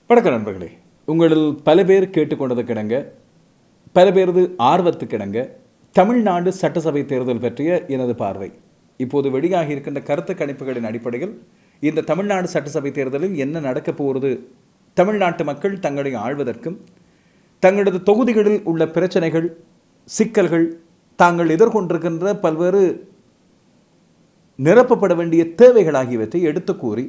வணக்க நண்பர்களே, உங்களில் பல பேர் கேட்டுக்கொண்டது கிடங்க, பல பேரது ஆர்வத்து கிடங்க தமிழ்நாடு சட்டசபை தேர்தல் பற்றிய எனது பார்வை. இப்போது வெளியாகி இருக்கின்ற கருத்து கணிப்புகளின் அடிப்படையில் இந்த தமிழ்நாடு சட்டசபை தேர்தலில் என்ன நடக்கப் போகிறது, தமிழ்நாட்டு மக்கள் தங்களை ஆள்வதற்கும் தங்களது தொகுதிகளில் உள்ள பிரச்சனைகள், சிக்கல்கள், தாங்கள் எதிர்கொண்டிருக்கின்ற பல்வேறு நிரப்பப்பட வேண்டிய தேவைகள் ஆகியவற்றை எடுத்து கூறி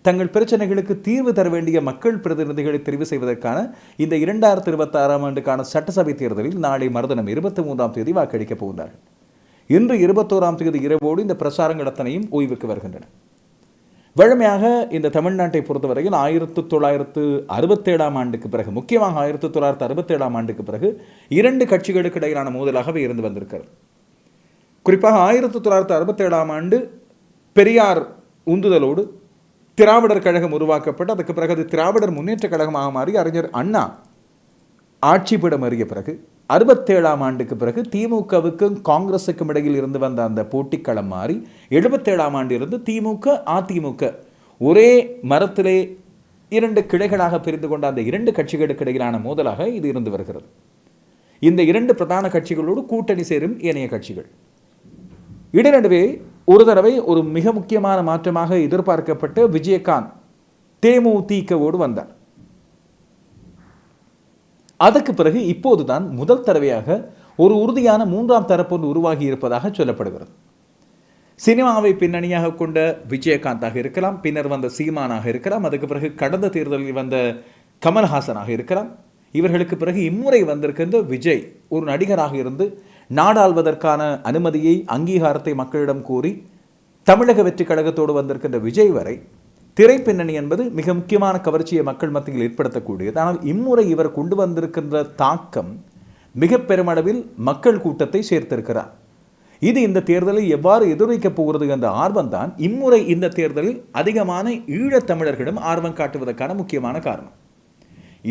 தங்கள் பிரச்சனைகளுக்கு தீர்வு தர வேண்டிய மக்கள் பிரதிநிதிகளை தெரிவு செய்வதற்கான இந்த 2026 ஆண்டுக்கான சட்டசபை தேர்தலில் நாளை மறுதினம் 23ஆம் தேதி வாக்களிக்கப் போகிறார்கள். இன்று 21ஆம் தேதி இரவோடு இந்த பிரச்சாரங்கள் அத்தனையும் ஓய்வுக்கு வருகின்றன. வழமையாக இந்த தமிழ்நாட்டை பொறுத்தவரையில் 1967ஆம் ஆண்டுக்கு பிறகு, முக்கியமாக 1967ஆம் ஆண்டுக்கு பிறகு 2 கட்சிகளுக்கு இடையிலான மோதலாகவே இருந்து வந்திருக்கிறது. குறிப்பாக 1967ஆம் ஆண்டு பெரியார் உந்துதலோடு திராவிடர் கழகம் உருவாக்கப்பட்டு அதுக்கு பிறகு அது திராவிடர் முன்னேற்ற கழகமாக மாறி அறிஞர் அண்ணா ஆட்சிப்பிடம் அறிய பிறகு 67ஆம் ஆண்டுக்கு பிறகு திமுகவுக்கும் காங்கிரஸுக்கும் இடையில் இருந்து வந்த அந்த போட்டிக்களம் மாறி 77ஆம் ஆண்டிலிருந்து திமுக அதிமுக ஒரே மரத்திலே 2 கிளைகளாக பிரிந்து கொண்ட அந்த 2 கட்சிகளுக்கு இடையிலான மோதலாக இது இருந்து வருகிறது. இந்த 2 பிரதான கட்சிகளோடு கூட்டணி சேரும் ஏனைய கட்சிகள். இடைநடுவே ஒரு தடவை ஒரு மிக முக்கியமான மாற்றமாக எதிர்பார்க்கப்பட்ட விஜயகாந்த் தேமுதிகவோடு வந்தார். அதற்கு பிறகு இப்போதுதான் முதல் தடவையாக ஒரு உறுதியான 3ஆம் தரப்பு உருவாகி இருப்பதாக சொல்லப்படுகிறது. சினிமாவை பின்னணியாக கொண்ட விஜயகாந்தாக இருக்கலாம், பின்னர் வந்த சீமானாக இருக்கலாம், அதுக்கு பிறகு கடந்த தேர்தலில் வந்த கமல்ஹாசனாக இருக்கலாம். இவர்களுக்கு பிறகு இம்முறை வந்திருக்கின்ற விஜய் ஒரு நடிகராக இருந்து நாடாள்வதற்கான அனுமதியை, அங்கீகாரத்தை மக்களிடம் கோரி தமிழக வெற்றி கழகத்தோடு வந்திருக்கின்ற விஜய் வரை திரைப்பின்னணி என்பது மிக முக்கியமான கவர்ச்சியை மக்கள் மத்தியில் ஏற்படுத்தக்கூடியது. ஆனால் இம்முறை இவர் கொண்டு வந்திருக்கின்ற தாக்கம் மிக பெருமளவில் மக்கள் கூட்டத்தை சேர்த்திருக்கிறார். இது இந்த தேர்தலை எவ்வாறு எதிர்வைக்கப் போகிறது என்ற ஆர்வம்தான் இம்முறை இந்த தேர்தலில் அதிகமான ஈழத்தமிழர்களிடம் ஆர்வம் காட்டுவதற்கான முக்கியமான காரணம்.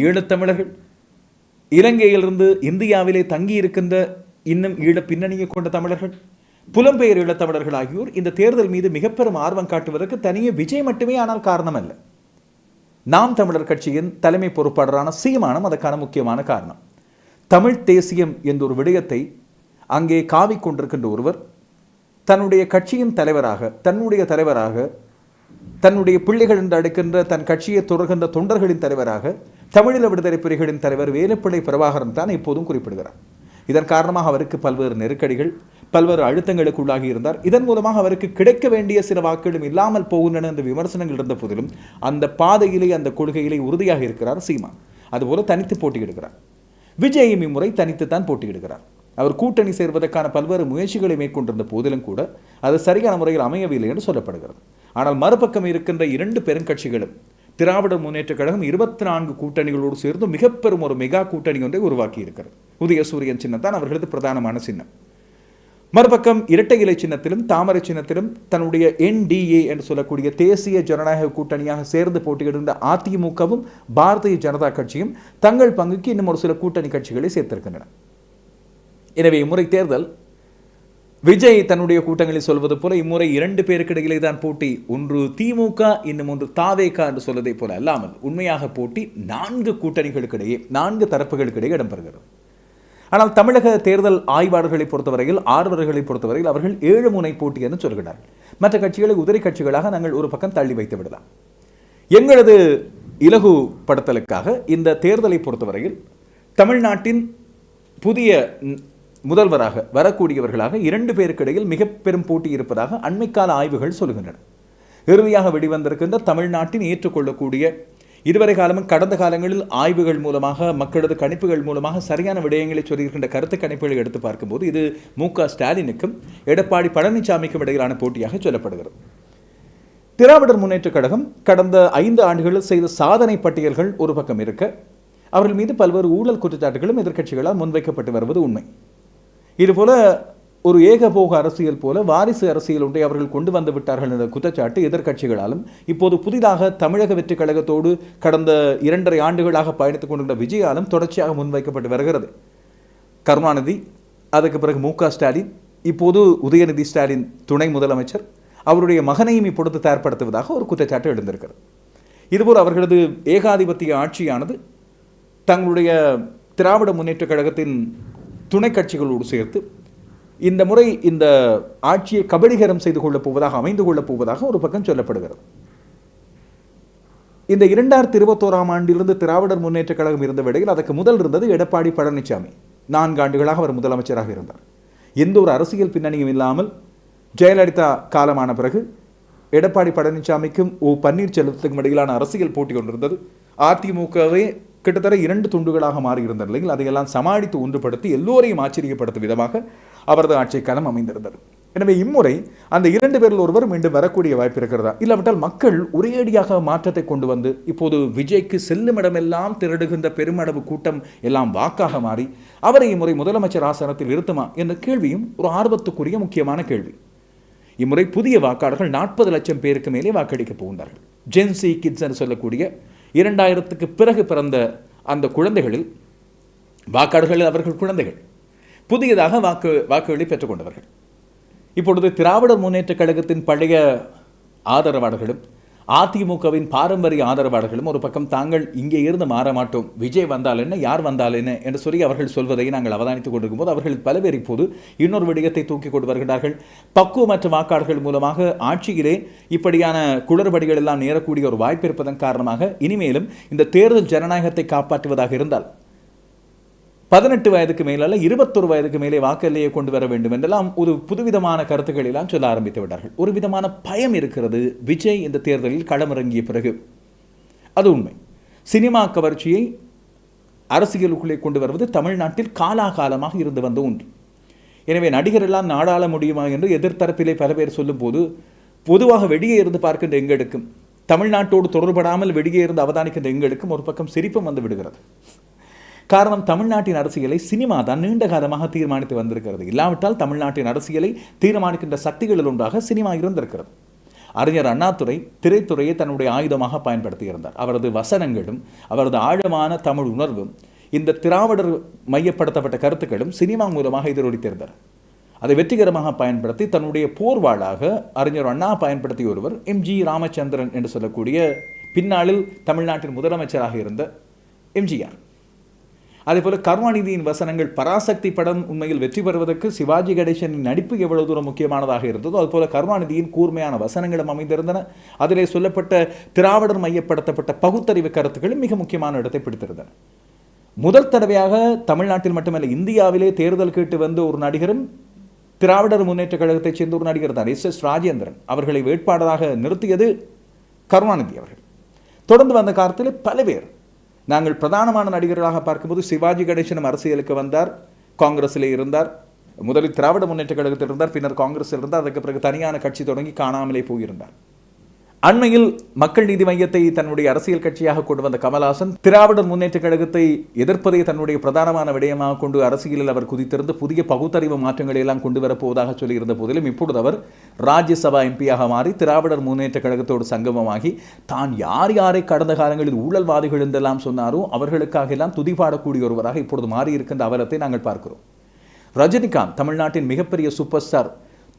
ஈழத்தமிழர்கள், இலங்கையிலிருந்து இந்தியாவிலே தங்கியிருக்கின்ற இன்னும் ஈழ பின்னணியை கொண்ட தமிழர்கள், புலம்பெயர் ஈழத்தமிழர்கள் ஆகியோர் இந்த தேர்தல் மீது மிக பெரும் ஆர்வம் காட்டுவதற்கு தனியே விஜய் மட்டுமே ஆனால் காரணம் அல்ல. நாம் தமிழர் கட்சியின் தலைமை பொறுப்பாளரான சீமானும் அதற்கான முக்கியமான காரணம். தமிழ் தேசியம் என்ற ஒரு விடயத்தை அங்கே காவிக்கொண்டிருக்கின்ற ஒருவர் தன்னுடைய கட்சியின் தலைவராக, தன்னுடைய பிள்ளைகள் என்று அழைக்கின்ற தன் கட்சியை தொடர்கின்ற தொண்டர்களின் தலைவராக தமிழீழ விடுதலை புலிகளின் தலைவர் வேலுப்பிள்ளை பிரபாகரன் தான் இப்போதும் குறிப்பிடுகிறார். இதன் காரணமாக அவருக்கு பல்வேறு நெருக்கடிகள், பல்வேறு அழுத்தங்களுக்கு உள்ளாகி இருந்தார். இதன் மூலமாக அவருக்கு கிடைக்க வேண்டிய சில வாக்குகளும் இல்லாமல் போகின்றன என்ற விமர்சனங்கள் இருந்த போதிலும் அந்த பாதையிலே, அந்த கொள்கையிலே உறுதியாக இருக்கிறார் சீமான். அதுபோல தனித்து போட்டியிடுகிறார். விஜயும் இம்முறை தனித்துத்தான் போட்டியிடுகிறார். அவர் கூட்டணி சேர்வதற்கான பல்வேறு முயற்சிகளை மேற்கொண்டிருந்த போதிலும் கூட அது சரியான முறையில் அமையவில்லை என்று சொல்லப்படுகிறது. ஆனால் மறுபக்கம் இருக்கின்ற 2 பெருங்கட்சிகளும், திராவிட முன்னேற்ற கழகம் 24 கூட்டணிகளோடு சேர்ந்து மிக பெரும் ஒரு மெகா கூட்டணி ஒன்றை உருவாக்கி இருக்கிறது. உதயசூரியன் சின்னம் தான் அவர்களது பிரதானமான சின்னம். மறுபக்கம் இரட்டை இலை சின்னத்திலும் தாமரை சின்னத்திலும் தன்னுடைய NDA என்று சொல்லக்கூடிய தேசிய ஜனநாயக கூட்டணியாக சேர்ந்து போட்டியிடுகின்ற அதிமுகவும் பாரதிய ஜனதா கட்சியும் தங்கள் பங்குக்கு இன்னும் ஒரு சில கூட்டணி கட்சிகளை சேர்த்திருக்கின்றன. எனவே இம்முறை தேர்தல் விஜய் தன்னுடைய கூட்டங்களில் சொல்வது போல இம்முறை 2 பேருக்கு இடையிலே தான் போட்டி. ஒன்று திமுக, இன்னும் ஒன்று தாவேக என்று சொல்வதை போல அல்லாமல் உண்மையாக போட்டி 4 கூட்டணிகளுக்கிடையே, 4 தரப்புகளுக்கிடையே இடம்பெறுகிறது. ஆனால் தமிழக தேர்தல் ஆய்வாளர்களை பொறுத்தவரையில், ஆர்வலர்களை பொறுத்தவரையில் அவர்கள் 7 முனை போட்டி என்று சொல்கிறார்கள். மற்ற கட்சிகளை உதிரி கட்சிகளாக நாங்கள் ஒரு பக்கம் தள்ளி வைத்து விடலாம். எங்களது இலகுபடுத்தலுக்காக இந்த தேர்தலை பொறுத்தவரையில் தமிழ்நாட்டின் புதிய முதல்வராக வரக்கூடியவர்களாக 2 பேருக்கு இடையில் மிக பெரும் போட்டி இருப்பதாக அண்மைக்கால ஆய்வுகள் சொல்கின்றன. இறுதியாக வெளிவந்திருக்கின்ற தமிழ்நாட்டின் ஏற்றுக்கொள்ளக்கூடிய, இதுவரை காலமும் கடந்த காலங்களில் ஆய்வுகள் மூலமாக, மக்களது கணிப்புகள் மூலமாக சரியான விடயங்களை சொல்லியிருக்கின்ற கருத்து கணிப்புகளை எடுத்து பார்க்கும்போது இது மு.க. ஸ்டாலினுக்கும் எடப்பாடி பழனிசாமிக்கும் இடையிலான போட்டியாக சொல்லப்படுகிறது. திராவிடர் முன்னேற்ற கழகம் கடந்த 5 ஆண்டுகளில் செய்த சாதனை பட்டியல்கள் ஒரு பக்கம் இருக்க, அவர்கள் மீது பல்வேறு ஊழல் குற்றச்சாட்டுகளும் எதிர்க்கட்சிகளால் முன்வைக்கப்பட்டு வருவது உண்மை. இதுபோல ஒரு ஏகபோக அரசியல் போல வாரிசு அரசியல் ஒன்றை அவர்கள் கொண்டு வந்து விட்டார்கள் என்ற குற்றச்சாட்டு எதிர்க்கட்சிகளாலும் இப்போது புதிதாக தமிழக வெற்றி கழகத்தோடு கடந்த 2.5 ஆண்டுகளாக பயணித்துக் கொண்டிருந்த விஜயாலும் தொடர்ச்சியாக முன்வைக்கப்பட்டு வருகிறது. கருணாநிதி, அதுக்கு பிறகு மு.க. ஸ்டாலின், இப்போது உதயநிதி ஸ்டாலின் துணை முதலமைச்சர், அவருடைய மகனையும் இப்பொழுது தயார்படுத்துவதாக ஒரு குற்றச்சாட்டு எழுந்திருக்கிறது. இதுபோல் அவர்களது ஏகாதிபத்திய ஆட்சியானது தங்களுடைய திராவிட முன்னேற்றக் கழகத்தின் துணை கட்சிகளோடு சேர்த்து இந்த முறை இந்த ஆட்சியை கபலீகரம் செய்து கொள்ளப் போவதாக அமைந்து கொள்ளப் போவதாக ஒரு பக்கம் சொல்லப்படுகிறது. இந்த 2021ஆம் ஆண்டிலிருந்து திராவிடர் முன்னேற்றக் கழகம் இருந்த வேளையில் அதற்கு முதல் இருந்தது எடப்பாடி பழனிசாமி. 4 ஆண்டுகளாக அவர் முதலமைச்சராக இருந்தார். எந்த ஒரு அரசியல் பின்னணியும் இல்லாமல் ஜெயலலிதா காலமான பிறகு எடப்பாடி பழனிசாமிக்கும் பன்னீர்செல்வத்துக்கும் இடையிலான அரசியல் போட்டி கொண்டிருந்தது. அதிமுகவே கிட்டத்தட்ட 2 துண்டுகளாக மாறியிருந்த நிலையில் அதையெல்லாம் சமாளித்து ஒன்றுபடுத்தி எல்லோரையும் ஆச்சரியப்படுத்தும் விதமாக அவரது ஆட்சி காலம் அமைந்திருந்தது. எனவே இம்முறை அந்த 2 பேரில் ஒருவர் மீண்டும் வரக்கூடிய வாய்ப்பு இருக்கிறதா? இல்லாவிட்டால் மக்கள் ஒரேடியாக மாற்றத்தை கொண்டு வந்து இப்போது விஜய்க்கு செல்லுமிடமெல்லாம் திரடுகின்ற பெருமளவு கூட்டம் எல்லாம் வாக்காக மாறி அவரை இம்முறை முதலமைச்சர் ஆசனத்தில் இருத்துமா என்ற கேள்வியும் ஒரு ஆர்வத்துக்குரிய முக்கியமான கேள்வி. இம்முறை புதிய வாக்காளர்கள் 40 லட்சம் பேருக்கு மேலே வாக்களிக்கப் போகின்றார்கள். ஜென்சி கிட்ஸ் என்று சொல்லக்கூடிய 2000க்கு பிறகு பிறந்த அந்த குழந்தைகளில் வாக்காளர்கள் அவர்கள் குழந்தைகள் புதியதாக வாக்குகளை பெற்றுக்கொண்டவர்கள். இப்பொழுது திராவிடர் முன்னேற்றக் கழகத்தின் பழைய ஆதரவாளர்களும் அதிமுகவின் பாரம்பரிய ஆதரவாளர்களும் ஒரு பக்கம் தாங்கள் இங்கே இருந்து மாற மாட்டோம், விஜய் வந்தால் என்ன, யார் வந்தால் என்ன என்று சொல்லி அவர்கள் சொல்வதை நாங்கள் அவதானித்துக் கொண்டிருக்கும் போது அவர்கள் பல பேர் இப்போது இன்னொரு விடயத்தை தூக்கி கொண்டு வருகிறார்கள். பக்குவமற்ற வாக்காளர்கள் மூலமாக ஆட்சியிலே இப்படியான குளறுபடிகள் எல்லாம் நேரக்கூடிய ஒரு வாய்ப்பு இருப்பதன் காரணமாக இனிமேலும் இந்த தேர்தல் ஜனநாயகத்தை காப்பாற்றுவதாக இருந்தால் 18 வயதுக்கு மேலால 21 வயதுக்கு மேலே வாக்கு எல்லையை கொண்டு வர வேண்டும் என்றெல்லாம் ஒரு புதுவிதமான கருத்துக்கள் எல்லாம் சொல்ல ஆரம்பித்து விட்டார்கள். ஒரு விதமான பயம் இருக்கிறது விஜய் இந்த தேர்தலில் களமிறங்கிய பிறகு. அது உண்மை. சினிமா கவர்ச்சியை அரசியலுக்குள்ளே கொண்டு வருவது தமிழ்நாட்டில் காலாகாலமாக இருந்து வந்த ஒன்று. எனவே நடிகர் எல்லாம் நாடாள முடியுமா என்று எதிர்த்தரப்பிலே பல பேர் சொல்லும் போது பொதுவாக வெளியே இருந்து பார்க்கின்ற எங்களுக்கும் தமிழ்நாட்டோடு தொடர்படாமல் வெளியே இருந்து அவதானிக்கின்ற எங்களுக்கும் ஒரு பக்கம் சிரிப்பும் வந்து விடுகிறது. காரணம், தமிழ்நாட்டின் அரசியலை சினிமா தான் நீண்ட காலமாக தீர்மானித்து வந்திருக்கிறது. இல்லாவிட்டால் தமிழ்நாட்டின் அரசியலை தீர்மானிக்கின்ற சக்திகளில் ஒன்றாக சினிமா இருந்திருக்கிறது. அறிஞர் அண்ணாதுரை திரைத்துறையை தன்னுடைய ஆயுதமாக பயன்படுத்தியிருந்தார். அவரது வசனங்களும் அவரது ஆழமான தமிழ் உணர்வும் இந்த திராவிடர் மையப்படுத்தப்பட்ட கருத்துக்களும் சினிமா மூலமாக எதிரொலித்திருந்தார். அதை வெற்றிகரமாக பயன்படுத்தி தன்னுடைய போர்வாளாக அறிஞர் அண்ணா பயன்படுத்திய ஒருவர் எம்ஜி ராமச்சந்திரன் என்று சொல்லக்கூடிய பின்னாளில் தமிழ்நாட்டின் முதலமைச்சராக இருந்த எம்ஜிஆர். அதேபோல கருணாநிதியின் வசனங்கள், பராசக்தி படம் உண்மையில் வெற்றி பெறுவதற்கு சிவாஜி கணேசனின் நடிப்பு எவ்வளவு தூரம் முக்கியமானதாக இருந்ததோ அதுபோல கருணாநிதியின் கூர்மையான வசனங்களும் அமைந்திருந்தன. அதிலே சொல்லப்பட்ட திராவிடர் மையப்படுத்தப்பட்ட பகுத்தறிவு கருத்துக்களும் மிக முக்கியமான இடத்தை பிடித்திருந்தன. முதல் தடவையாக தமிழ்நாட்டில் மட்டுமல்ல இந்தியாவிலே தேர்தல் கேட்டு வந்த ஒரு நடிகரும் திராவிடர் முன்னேற்ற கழகத்தைச் சேர்ந்த ஒரு நடிகர் தான் எஸ் ராஜேந்திரன். அவர்களை வேட்பாளராக நிறுத்தியது கருணாநிதி அவர்கள். தொடர்ந்து வந்த காலத்தில் பல பேர் நாங்கள் பிரதானமான நடிகர்களாக பார்க்கும்போது சிவாஜி கணேசனும் அரசியலுக்கு வந்தார், காங்கிரஸிலே இருந்தார். முதலில் திராவிட முன்னேற்ற கழகத்தில் இருந்தார், பின்னர் காங்கிரஸில் இருந்தார். அதுக்கு பிறகு தனியான கட்சி தொடங்கி காணாமலே போயிருந்தார். அண்மையில் மக்கள் நீதி மையத்தை தன்னுடைய அரசியல் கட்சியாக கொண்டு வந்த கமல்ஹாசன் திராவிடர் முன்னேற்ற கழகத்தை எதிர்ப்பதை தன்னுடைய பிரதானமான விடயமாக கொண்டு அரசியலில் அவர் குதித்திருந்து புதிய பகுத்தறிவு மாற்றங்களை எல்லாம் கொண்டு வரப்போவதாக சொல்லியிருந்த போதிலும் இப்பொழுது அவர் ராஜ்யசபா எம்பியாக மாறி திராவிடர் முன்னேற்ற கழகத்தோடு சங்கமமாகி தான் யார் யாரை கடந்த காலங்களில் ஊழல்வாதிகள் என்றெல்லாம் சொன்னாரோ அவர்களுக்காக எல்லாம் துதிபாடக்கூடிய ஒருவராக இப்பொழுது மாறியிருக்கின்ற அவலத்தை நாங்கள் பார்க்கிறோம். ரஜினிகாந்த் தமிழ்நாட்டின் மிகப்பெரிய சூப்பர் ஸ்டார்.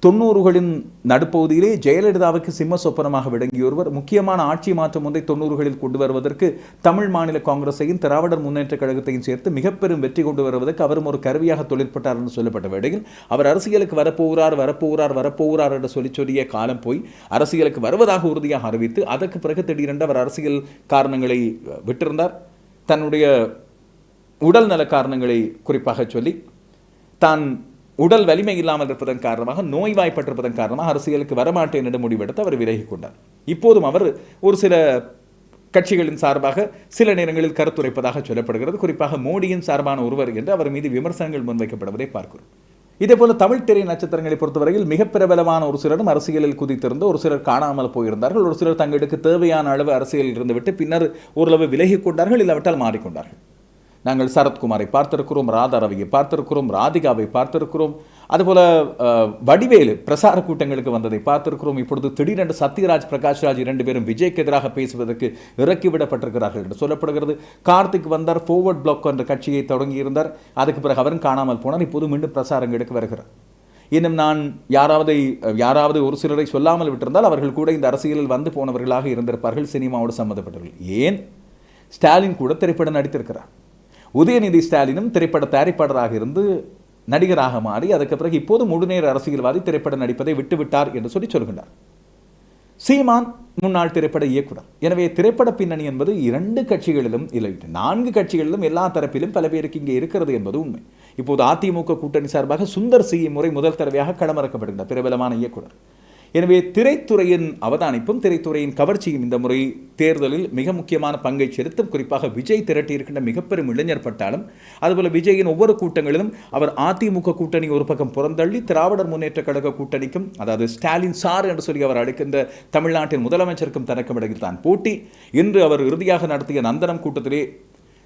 90களின் நடுப்பகுதியிலே ஜெயலலிதாவுக்கு சிம்ம சொப்பனமாக விளங்கிய ஒருவர். முக்கியமான ஆட்சி மாற்றம் ஒன்றை 90களில் கொண்டு வருவதற்கு தமிழ் மாநில காங்கிரஸையும் திராவிடர் முன்னேற்ற கழகத்தையும் சேர்த்து மிகப்பெரும் வெற்றி கொண்டு வருவதற்கு அவரும் ஒரு கருவியாக தொழிற்பட்டார் என்று சொல்லப்பட்ட வேளையில் அவர் அரசியலுக்கு வரப்போகிறார் என்று சொல்லிய காலம் போய் அரசியலுக்கு வருவதாக உறுதியாக அறிவித்து அதற்கு பிறகு திடீரென்று அவர் அரசியல் காரணங்களை விட்டிருந்தார். தன்னுடைய உடல் நல காரணங்களை குறிப்பாக சொல்லி தான் உடல் வலிமை இல்லாமல் இருப்பதன் காரணமாக நோய்வாய்ப்பட்டிருப்பதன் காரணமாக அரசியலுக்கு வரமாட்டேன் என்று முடிவெடுத்து அவர் விலகிக் கொண்டார். இப்போதும் அவர் ஒரு சில கட்சிகளின் சார்பாக சில நேரங்களில் கருத்துரைப்பதாக சொல்லப்படுகிறது. குறிப்பாக மோடியின் சார்பான ஒருவர் என்று அவர் மீது விமர்சனங்கள் முன்வைக்கப்படுவதை பார்க்கிறோம். இதேபோல தமிழ் திரை நட்சத்திரங்களை பொறுத்தவரையில் மிக பிரபலமான ஒரு சிலரும் அரசியலில் குதித்திருந்து ஒரு சிலர் காணாமல் போயிருந்தார்கள். ஒரு சிலர் தங்களுக்கு தேவையான அளவு அரசியலில் இருந்துவிட்டு பின்னர் ஓரளவு விலகிக் கொண்டார்கள், இல்லாவிட்டால் மாறிக்கொண்டார்கள். நாங்கள் சரத்குமாரை பார்த்திருக்கிறோம், ராதா ரவியை பார்த்திருக்கிறோம், ராதிகாவை பார்த்திருக்கிறோம். அதுபோல வடிவேலு பிரசார கூட்டங்களுக்கு வந்ததை பார்த்திருக்கிறோம். இப்பொழுது திடீரென்று சத்யராஜ் பிரகாஷ்ராஜ் 2 பேரும் விஜய்க்கு எதிராக பேசுவதற்கு இறக்கிவிடப்பட்டிருக்கிறார்கள் என்று சொல்லப்படுகிறது. கார்த்திக் வந்தார், ஃபார்வர்ட் பிளாக் என்ற கட்சியை தொடங்கியிருந்தார். அதுக்கு பிறகு அவரும் காணாமல் போனார். இப்போது மீண்டும் பிரசாரங்களுக்கு வருகிறார். இன்னும் நான் யாராவது ஒரு சிலரை சொல்லாமல் விட்டிருந்தால் அவர்கள் கூட இந்த அரசியலில் வந்து போனவர்களாக இருந்திருப்பார்கள், சினிமாவோடு சம்மந்தப்பட்டவர்கள். ஏன் ஸ்டாலின் கூட திரைப்படம் நடித்திருக்கிறார். உதயநிதி ஸ்டாலினும் திரைப்பட தயாரிப்பாளராக இருந்து நடிகராக மாறி அதுக்கு பிறகு இப்போது முழுநேர அரசியல்வாதி திரைப்படம் நடிப்பதை விட்டுவிட்டார் என்று சொல்கின்றார். சீமான் முன்னாள் திரைப்பட இயக்குனர். எனவே திரைப்பட பின்னணி என்பது 2 கட்சிகளிலும் இல்லை, 4 கட்சிகளிலும் எல்லா தரப்பிலும் பல பேருக்கு இங்கே இருக்கிறது என்பது உண்மை. இப்போது அதிமுக கூட்டணி சார்பாக சுந்தர் சி முறை முதல் தடவையாக களமிறக்கப்படுகின்ற பிரபலமான இயக்குனர். எனவே திரைத்துறையின் அவதானிப்பும் திரைத்துறையின் கவர்ச்சியும் இந்த முறை தேர்தலில் மிக முக்கியமான பங்கை செலுத்தும். குறிப்பாக விஜய் திரட்டியிருக்கின்ற மிகப்பெரும் இளைஞர் பட்டாலும், அதுபோல விஜயின் ஒவ்வொரு கூட்டங்களிலும் அவர் அதிமுக கூட்டணி ஒரு பக்கம் புறந்தள்ளி திராவிடர் முன்னேற்ற கழக கூட்டணிக்கும், அதாவது ஸ்டாலின் சார் என்று சொல்லி அவர் அழைக்கின்ற தமிழ்நாட்டின் முதலமைச்சருக்கும் தனக்கும் இடையில் தான் போட்டி. இன்று அவர் இறுதியாக நடத்திய நந்தனம் கூட்டத்திலே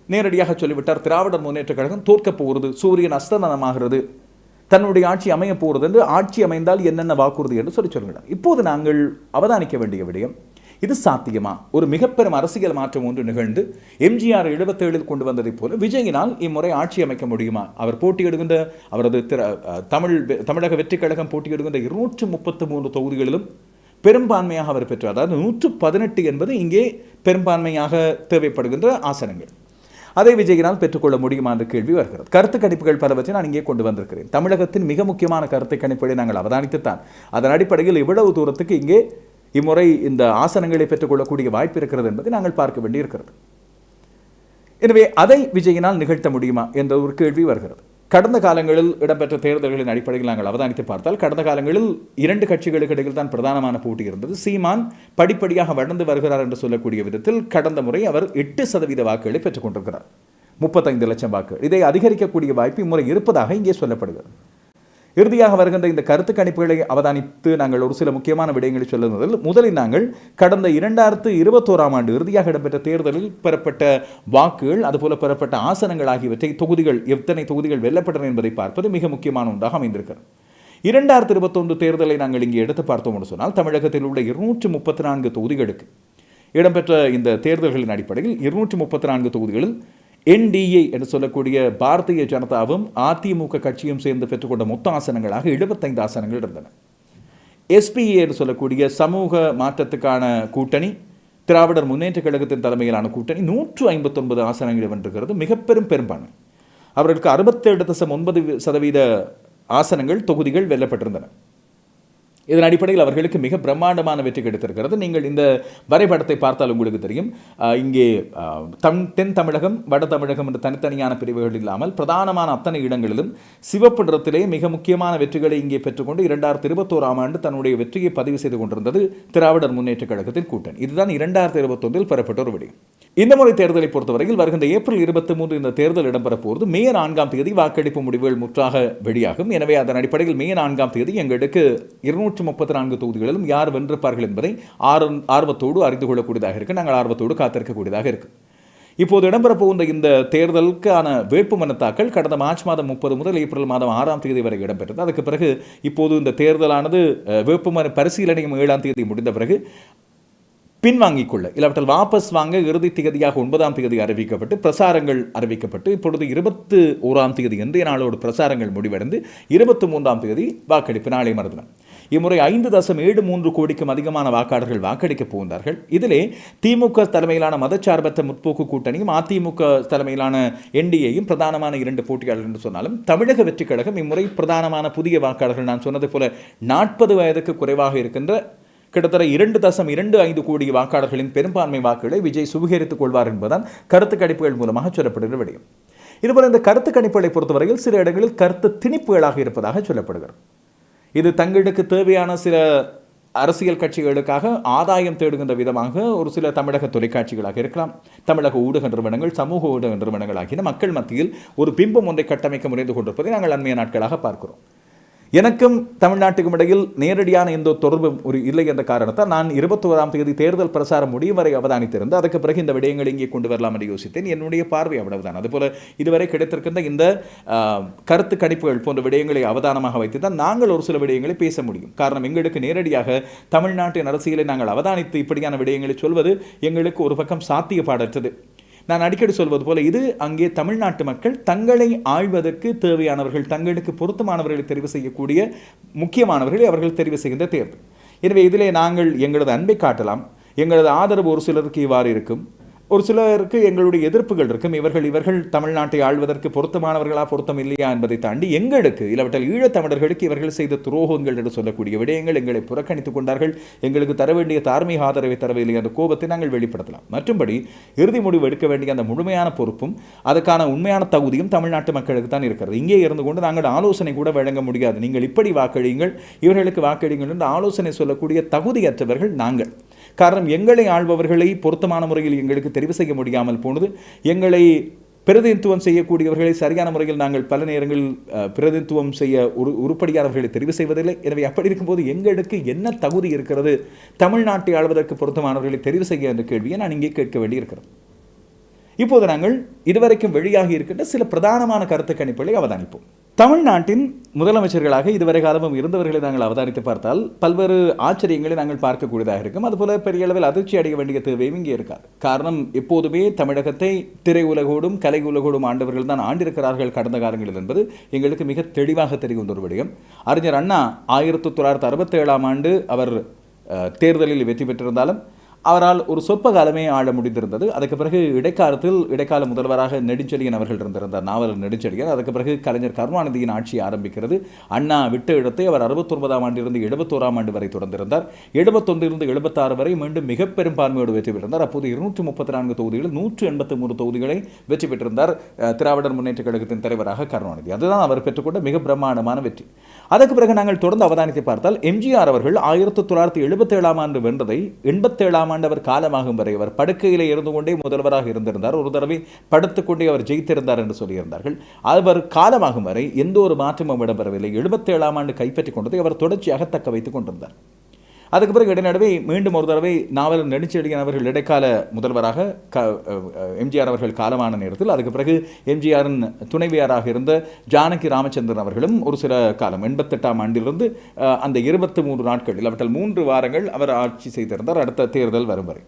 நேரடியாக சொல்லிவிட்டார், திராவிடர் முன்னேற்ற கழகம் தோற்கப் போகிறது, சூரியன் அஸ்தமனமாகிறது, தன்னுடைய ஆட்சி அமைய போகிறது என்று, ஆட்சி அமைந்தால் என்னென்ன வாக்குறுதி என்று சொல்கிறார். இப்போது நாங்கள் அவதானிக்க வேண்டிய விடயம், இது சாத்தியமா? ஒரு மிகப்பெரும் அரசியல் மாற்றம் ஒன்று நிகழ்ந்து எம்ஜிஆர் 77 கொண்டு வந்ததை போல விஜயினால் இம்முறை ஆட்சி அமைக்க முடியுமா? அவர் போட்டியிடுகின்ற அவரது தமிழக வெற்றி கழகம் போட்டியிடுகின்ற 233 தொகுதிகளிலும் பெரும்பான்மையாக அவர் பெற்றார். அதாவது 118 என்பது இங்கே பெரும்பான்மையாக தேவைப்படுகின்ற ஆசனங்கள். அதை விஜயினால் பெற்றுக்கொள்ள முடியுமா என்ற கேள்வி வருகிறது. கருத்து கணிப்புகள் பலவற்றை நான் இங்கே கொண்டு வந்திருக்கிறேன். தமிழகத்தின் மிக முக்கியமான கருத்து கணிப்புகளை நாங்கள் அவதானித்துத்தான் அதன் அடிப்படையில் இவ்வளவு தூரத்துக்கு இங்கே இம்முறை இந்த ஆசனங்களை பெற்றுக்கொள்ளக்கூடிய வாய்ப்பு இருக்கிறது என்பதை நாங்கள் பார்க்க வேண்டியிருக்கிறது. எனவே அதை விஜயினால் நிகழ்த்த முடியுமா என்ற ஒரு கேள்வி வருகிறது. கடந்த காலங்களில் இடம்பெற்ற தேர்தல்களின் அடிப்படையில் நாங்கள் அவதானித்து பார்த்தால், கடந்த காலங்களில் 2 கட்சிகளுக்கு இடையில் தான் பிரதானமான போட்டி இருந்தது. சீமான் படிப்படியாக வளர்ந்து வருகிறார் என்று சொல்லக்கூடிய விதத்தில் கடந்த முறை அவர் 8% வாக்குகளை பெற்றுக் கொண்டிருக்கிறார், 35 லட்சம் வாக்குகள். இதை அதிகரிக்கக்கூடிய வாய்ப்பு இம்முறை இருப்பதாக இங்கே சொல்லப்படுகிறது. இறுதியாக வருகின்ற இந்த கருத்து கணிப்புகளை அவதானித்து நாங்கள் ஒரு சில முக்கியமான விடயங்களை சொல்லுவதில் முதலில் நாங்கள் கடந்த 2021ஆம் ஆண்டு இறுதியாக இடம்பெற்ற தேர்தலில் பெறப்பட்ட வாக்குகள், அதுபோல பெறப்பட்ட ஆசனங்கள் ஆகியவற்றை எத்தனை தொகுதிகள் வெல்லப்பட்டன என்பதை பார்ப்பது மிக முக்கியமான ஒன்றாக அமைந்திருக்கிறது. 2021 தேர்தலை நாங்கள் இங்கே எடுத்து பார்த்தோம் என்று சொன்னால், தமிழகத்தில் உள்ள 234 தொகுதிகளுக்கு இடம்பெற்ற இந்த தேர்தல்களின் அடிப்படையில் 234 தொகுதிகளில் NDA என்று சொல்லக்கூடிய பாரதிய ஜனதாவும் அதிமுக கட்சியும் சேர்ந்து பெற்றுக்கொண்ட மொத்த ஆசனங்களாக 75 ஆசனங்கள் இருந்தன. SPA என்று சொல்லக்கூடிய சமூக மாற்றத்துக்கான கூட்டணி, திராவிடர் முன்னேற்ற கழகத்தின் தலைமையிலான கூட்டணி 159 ஆசனங்களை வென்றுகிறது, மிகப்பெரும் பெரும்பான்மை. அவர்களுக்கு 67.9% ஆசனங்கள் தொகுதிகள் வெல்லப்பட்டிருந்தன. இதன் அடிப்படையில் அவர்களுக்கு மிக பிரம்மாண்டமான வெற்றி கிடைத்திருக்கிறது. நீங்கள் இந்த வரைபடத்தை பார்த்தால் உங்களுக்கு தெரியும், இங்கே தென் தமிழகம், வட தமிழகம் என்ற தனித்தனியான பிரிவுகள் இல்லாமல் பிரதானமான அத்தனை இடங்களிலும் சிவப்பு நிறத்திலே மிக முக்கியமான வெற்றிகளை இங்கே பெற்றுக்கொண்டு 2021ஆம் ஆண்டு தன்னுடைய வெற்றியை பதிவு செய்து கொண்டிருந்தது திராவிடர் முன்னேற்ற கழகத்தின் கூட்டணி. இதுதான் 2021இல் பெறப்பட்ட ஒரு விடயம். இந்த முறை தேர்தலை பொறுத்தவரையில் வருகின்ற ஏப்ரல் 23 இந்த தேர்தல் இடம்பெற போகிறது. மே 4ஆம் தேதி வாக்கெடுப்பு முடிவுகள் முற்றாக வெளியாகும். எனவே அதன் அடிப்படையில் மே 4ஆம் தேதி எங்களுக்கு 234 தொகுதிகளிலும் யார் வென்றிருப்பார்கள் என்பதை ஆர்வத்தோடு அறிந்து கொள்ளக்கூடியதாக இருக்கு. நாங்கள் ஆர்வத்தோடு காத்திருக்கக்கூடியதாக இருக்கு. இப்போது இடம்பெற போகின்ற இந்த தேர்தலுக்கான வேட்புமனு தாக்கல் கடந்த மார்ச் மாதம் 30 முதல் ஏப்ரல் மாதம் 6ஆம் தேதி வரை இடம்பெற்றது. அதுக்கு பிறகு இப்போது இந்த தேர்தலானது வேட்புமனு பரிசீலனையும் 7ஆம் தேதி முடிந்த பிறகு பின்வாங்கிக் கொள்ள, இல்லாவிட்டால் வாபஸ் வாங்க இறுதி தேதியாக 9ஆம் தேதி அறிவிக்கப்பட்டு பிரசாரங்கள் அறிவிக்கப்பட்டு இப்பொழுது 21ஆம் தேதி இன்றைய நாளோடு பிரசாரங்கள் முடிவடைந்து 23ஆம் தேதி வாக்கெடுப்பு நாளை மறுதினம். இம்முறை 5.73 கோடிக்கும் அதிகமான வாக்காளர்கள் வாக்களிக்கப் போகின்றார்கள். இதிலே திமுக தலைமையிலான மதச்சார்பற்ற முற்போக்கு கூட்டணியும் அதிமுக தலைமையிலான NDAயும் பிரதானமான 2 போட்டியாளர்கள் என்று சொன்னாலும், தமிழக வெற்றிக் கழகம் இம்முறை பிரதானமான புதிய வாக்காளர்கள், நான் சொன்னது போல 40 வயதுக்கு குறைவாக இருக்கின்ற கிட்டத்தட்ட 2.25 கோடி வாக்காளர்களின் பெரும்பான்மை வாக்குகளை விஜய் சுவீகரித்துக் கொள்வார் என்பதுதான் கருத்து கணிப்புகள் மூலமாக சொல்லப்படுகிற விடயம். இதுபோல இந்த கருத்து கணிப்புகளை பொறுத்தவரையில் சில இடங்களில் கருத்து திணிப்புகளாக இருப்பதாக சொல்லப்படுகிறது. இது தங்களுக்கு தேவையான சில அரசியல் கட்சிகளுக்காக ஆதாயம் தேடுகின்ற விதமாக ஒரு சில தமிழக தொலைக்காட்சிகளாக இருக்கலாம், தமிழக ஊடக நிறுவனங்கள், சமூக ஊடக நிறுவனங்கள் ஆகிய மக்கள் மத்தியில் ஒரு பிம்பம் ஒன்றை கட்டமைக்க முனைந்து கொண்டிருப்பதை நாங்கள் அண்மைய நாட்களாக பார்க்கிறோம். எனக்கும் தமிழ்நாட்டுக்கும் இடையில் நேரடியான எந்த தொடர்பும் இல்லை என்ற காரணத்தால் நான் 21ஆம் தேதி தேர்தல் பிரசாரம் முடியும் வரை அவதானித்திருந்து அதுக்கு பிறகு இந்த விடயங்களை இங்கே கொண்டு வரலாம் என்று யோசித்தேன். என்னுடைய பார்வை அவ்வளவுதான். அதுபோல இதுவரை கிடைத்திருக்கின்ற இந்த கருத்து கணிப்புகள் போன்ற விடயங்களை அவதானமாக வைத்து தான் நாங்கள் ஒரு சில விடயங்களை பேச முடியும். காரணம், எங்களுக்கு நேரடியாக தமிழ்நாட்டின் அரசியலை நாங்கள் அவதானித்து இப்படியான விடயங்களை சொல்வது எங்களுக்கு ஒரு பக்கம் சாத்தியப்பாடற்றது. நான் அடிக்கடி சொல்வது போல இது அங்கே தமிழ்நாட்டு மக்கள் தங்களை ஆழ்வதற்கு தேவையானவர்கள், தங்களுக்கு பொருத்தமானவர்களை தெரிவு செய்யக்கூடிய முக்கியமானவர்களை அவர்கள் தெரிவு செய்கின்ற தேர்தல். எனவே இதிலே நாங்கள் எங்களது அன்பை காட்டலாம், எங்களது ஆதரவு ஒரு சிலருக்கு இவ்வாறு இருக்கும், ஒரு சிலருக்கு எங்களுடைய எதிர்ப்புகள் இருக்கும். இவர்கள் தமிழ்நாட்டை ஆள்வதற்கு பொருத்தமானவர்களா பொருத்தம் இல்லையா என்பதை தாண்டி எங்களுக்கு இல்லாவிட்டால் ஈழத்தமிழர்களுக்கு இவர்கள் செய்த துரோகங்கள் என்று சொல்லக்கூடிய விடயங்கள் எங்களை புறக்கணித்துக் கொண்டார்கள், எங்களுக்கு தர வேண்டிய தார்மீக ஆதரவை தரவில்லை என்ற கோபத்தை நாங்கள் வெளிப்படுத்தலாம். மற்றும்படி இறுதி முடிவு எடுக்க வேண்டிய அந்த முழுமையான பொறுப்பும் அதற்கான உண்மையான தகுதியும் தமிழ்நாட்டு மக்களுக்கு தான் இருக்கிறது. இங்கே இருந்து கொண்டு நாங்கள் ஆலோசனை கூட வழங்க முடியாது. நீங்கள் இப்படி வாக்களியுங்கள், இவர்களுக்கு வாக்களியுங்கள் என்று ஆலோசனை சொல்லக்கூடிய தகுதியற்றவர்கள் நாங்கள். காரணம், எங்களை ஆள்பவர்களை பொருத்தமான முறையில் எங்களுக்கு தெரிவு செய்ய முடியாமல் போனது. எங்களை பிரதிநிதித்துவம் செய்யக்கூடியவர்களை சரியான முறையில் நாங்கள் பல நேரங்களில் பிரதிநிதித்துவம் செய்ய உருப்படியானவர்களை தெரிவு செய்வதில்லை. எனவே அப்படி இருக்கும்போது எங்களுக்கு என்ன தகுதி இருக்கிறது தமிழ்நாட்டை ஆள்வதற்கு பொருத்தமானவர்களை தெரிவு செய்ய என்ற கேள்வியை நான் இங்கே கேட்க வேண்டியிருக்கிறது. இப்போது நாங்கள் இதுவரைக்கும் வெளியாகி இருக்கின்ற சில பிரதானமான கருத்து கணிப்புகளை அவதானிப்போம். தமிழ்நாட்டின் முதலமைச்சர்களாக இதுவரை காலமும் இருந்தவர்களை நாங்கள் அவதானித்து பார்த்தால் பல்வேறு ஆச்சரியங்களை நாங்கள் பார்க்கக்கூடியதாக இருக்கும். அதுபோல பெரிய அளவில் அதிர்ச்சி அடைய வேண்டிய தேவையும் இங்கே இருக்காது. காரணம், எப்போதுமே தமிழகத்தை திரையுலகோடும் கலை உலகோடும் ஆண்டவர்கள் தான் ஆண்டிருக்கிறார்கள் கடந்த காலங்களில் என்பது எங்களுக்கு மிக தெளிவாக தெரிகின்ற ஒரு விடயம். அறிஞர் அண்ணா 1967 அவர் தேர்தலில் வெற்றி பெற்றிருந்தாலும் அவரால் ஒரு சொற்ப காலமே ஆள முடிந்திருந்தது. அதுக்கு பிறகு இடைக்கால முதல்வராக நெடுஞ்செழியன் அவர்கள் இருந்திருந்தார், நாவலர் நெடுஞ்செழியன். அதுக்கு பிறகு கலைஞர் கருணாநிதியின் ஆட்சி ஆரம்பிக்கிறது. அண்ணா விட்ட இடத்தை அவர் 69ஆம் ஆண்டிலிருந்து 71ஆம் ஆண்டு வரை தொடர்ந்திருந்தார். 71 76 வரை மீண்டும் மிக பெரும்பான்மையோடு வெற்றி பெற்றிருந்தார். அப்போது 234 தொகுதிகளில் 183 தொகுதிகளை வெற்றி பெற்றிருந்தார் திராவிடர் முன்னேற்ற கழகத்தின் தலைவராக கருணாநிதி. அதுதான் அவர் பெற்றுக்கொண்ட மிக பிரம்மாண்டமான வெற்றி. அதற்கு பிறகு நாங்கள் தொடர்ந்து அவதானித்து பார்த்தால் எம்ஜிஆர் அவர்கள் 1977ஆம் ஆண்டு வென்றதை 87ஆம் ஆண்டு அவர் காலமாகும் வரை அவர் படுக்கையிலே இருந்து கொண்டே முதல்வராக இருந்திருந்தார். ஒரு தடவை படுத்துக்கொண்டே அவர் ஜெயித்திருந்தார் என்று சொல்லியிருந்தார்கள். அவர் காலமாகும் வரை எந்த ஒரு மாற்றமும் இடம்பெறவில்லை. 77ஆம் ஆண்டு கைப்பற்றிக் கொண்டதை அவர் தொடர்ச்சியாக தக்க வைத்துக் கொண்டிருந்தார். அதுக்கு பிறகு இடைநடுவே மீண்டும் ஒரு தடவை நாவலர் நெடுஞ்செழியன் அவர்கள் இடைக்கால முதல்வராக எம்ஜிஆர் அவர்கள் காலமான நேரத்தில் அதுக்கு பிறகு எம்ஜிஆரின் துணைவியாராக இருந்த ஜானகி ராமச்சந்திரன் அவர்களும் ஒரு சில காலம் 88ஆம் ஆண்டிலிருந்து அந்த 23 நாட்கள் அவற்றில் 3 வாரங்கள் அவர் ஆட்சி செய்திருந்தார். அடுத்த தேர்தல் வரும் வரை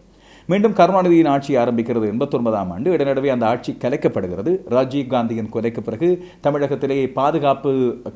மீண்டும் கருணாநிதியின் ஆட்சி ஆரம்பிக்கிறது 89ஆம் ஆண்டு. இடைநடுவே அந்த ஆட்சி கலைக்கப்படுகிறது. ராஜீவ் காந்தியின் கொலைக்கு பிறகு தமிழகத்திலேயே பாதுகாப்பு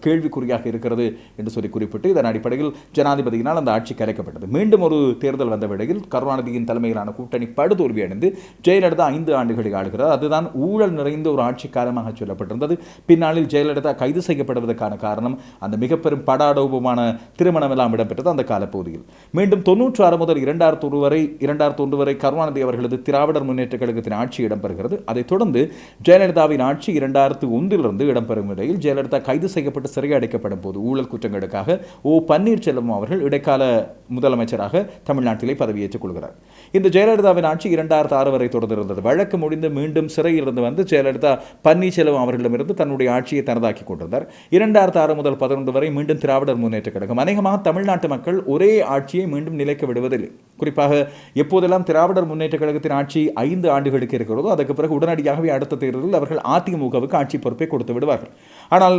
கேள்விக்குறியாக இருக்கிறது என்று சொல்லி குறிப்பிட்டு இதன் அடிப்படையில் ஜனாதிபதியினால் அந்த ஆட்சி கலைக்கப்பட்டது. மீண்டும் ஒரு தேர்தல் வந்த வேளையில் கருணாநிதியின் தலைமையிலான கூட்டணி படுதோல்வி அடைந்து ஜெயலலிதா 5 ஆண்டுகளை ஆளுகிறார். அதுதான் ஊழல் நிறைந்த ஒரு ஆட்சி காலமாக சொல்லப்பட்டிருந்தது. பின்னாளில் ஜெயலலிதா கைது செய்யப்படுவதற்கான காரணம் அந்த மிக பெரும் படாடோபமான திருமணம் எல்லாம் இடம்பெற்றது அந்த காலப்பகுதியில். மீண்டும் 96 முதல் 2001 வரை கருணாநிதி அவர்களது திராவிடர் முன்னேற்ற கழகத்தின் ஆட்சி இடம்பெறுகிறது. அதைத் தொடர்ந்து ஜெயலலிதாவின் ஆட்சி 2001 இடம்பெறும் நிலையில் ஜெயலலிதா கைது செய்யப்பட்டு சிறை அடைக்கப்படும் போது ஊழல் குற்றங்களுக்காக பன்னீர்செல்வம் அவர்கள் இடைக்கால முதலமைச்சராக தமிழ்நாட்டிலே பதவியேற்றுக் கொள்கிறார். இந்த ஜெயலலிதாவின் ஆட்சி 2006 வரை தொடர்ந்திருந்தது. வழக்கு முடிந்து மீண்டும் சிறையிலிருந்து வந்து ஜெயலலிதா பன்னீர்செல்வம் அவர்களிடமிருந்து தன்னுடைய ஆட்சியை தனதாக்கிக் கொண்டிருந்தார். 2006 முதல் 2011 வரை மீண்டும் திராவிடர் முன்னேற்ற கழகம். அநேகமாக தமிழ்நாட்டு மக்கள் ஒரே ஆட்சியை மீண்டும் நிலைக்க விடுவதில்லை. குறிப்பாக எப்போதெல்லாம் திராவிடர் முன்னேற்ற கழகத்தின் ஆட்சி 5 ஆண்டுகளுக்கு இருக்கிறதோ அதற்கு பிறகு உடனடியாகவே அடுத்த தேர்தலில் அவர்கள் அதிமுகவுக்கு ஆட்சி பொறுப்பை கொடுத்து விடுவார்கள். ஆனால்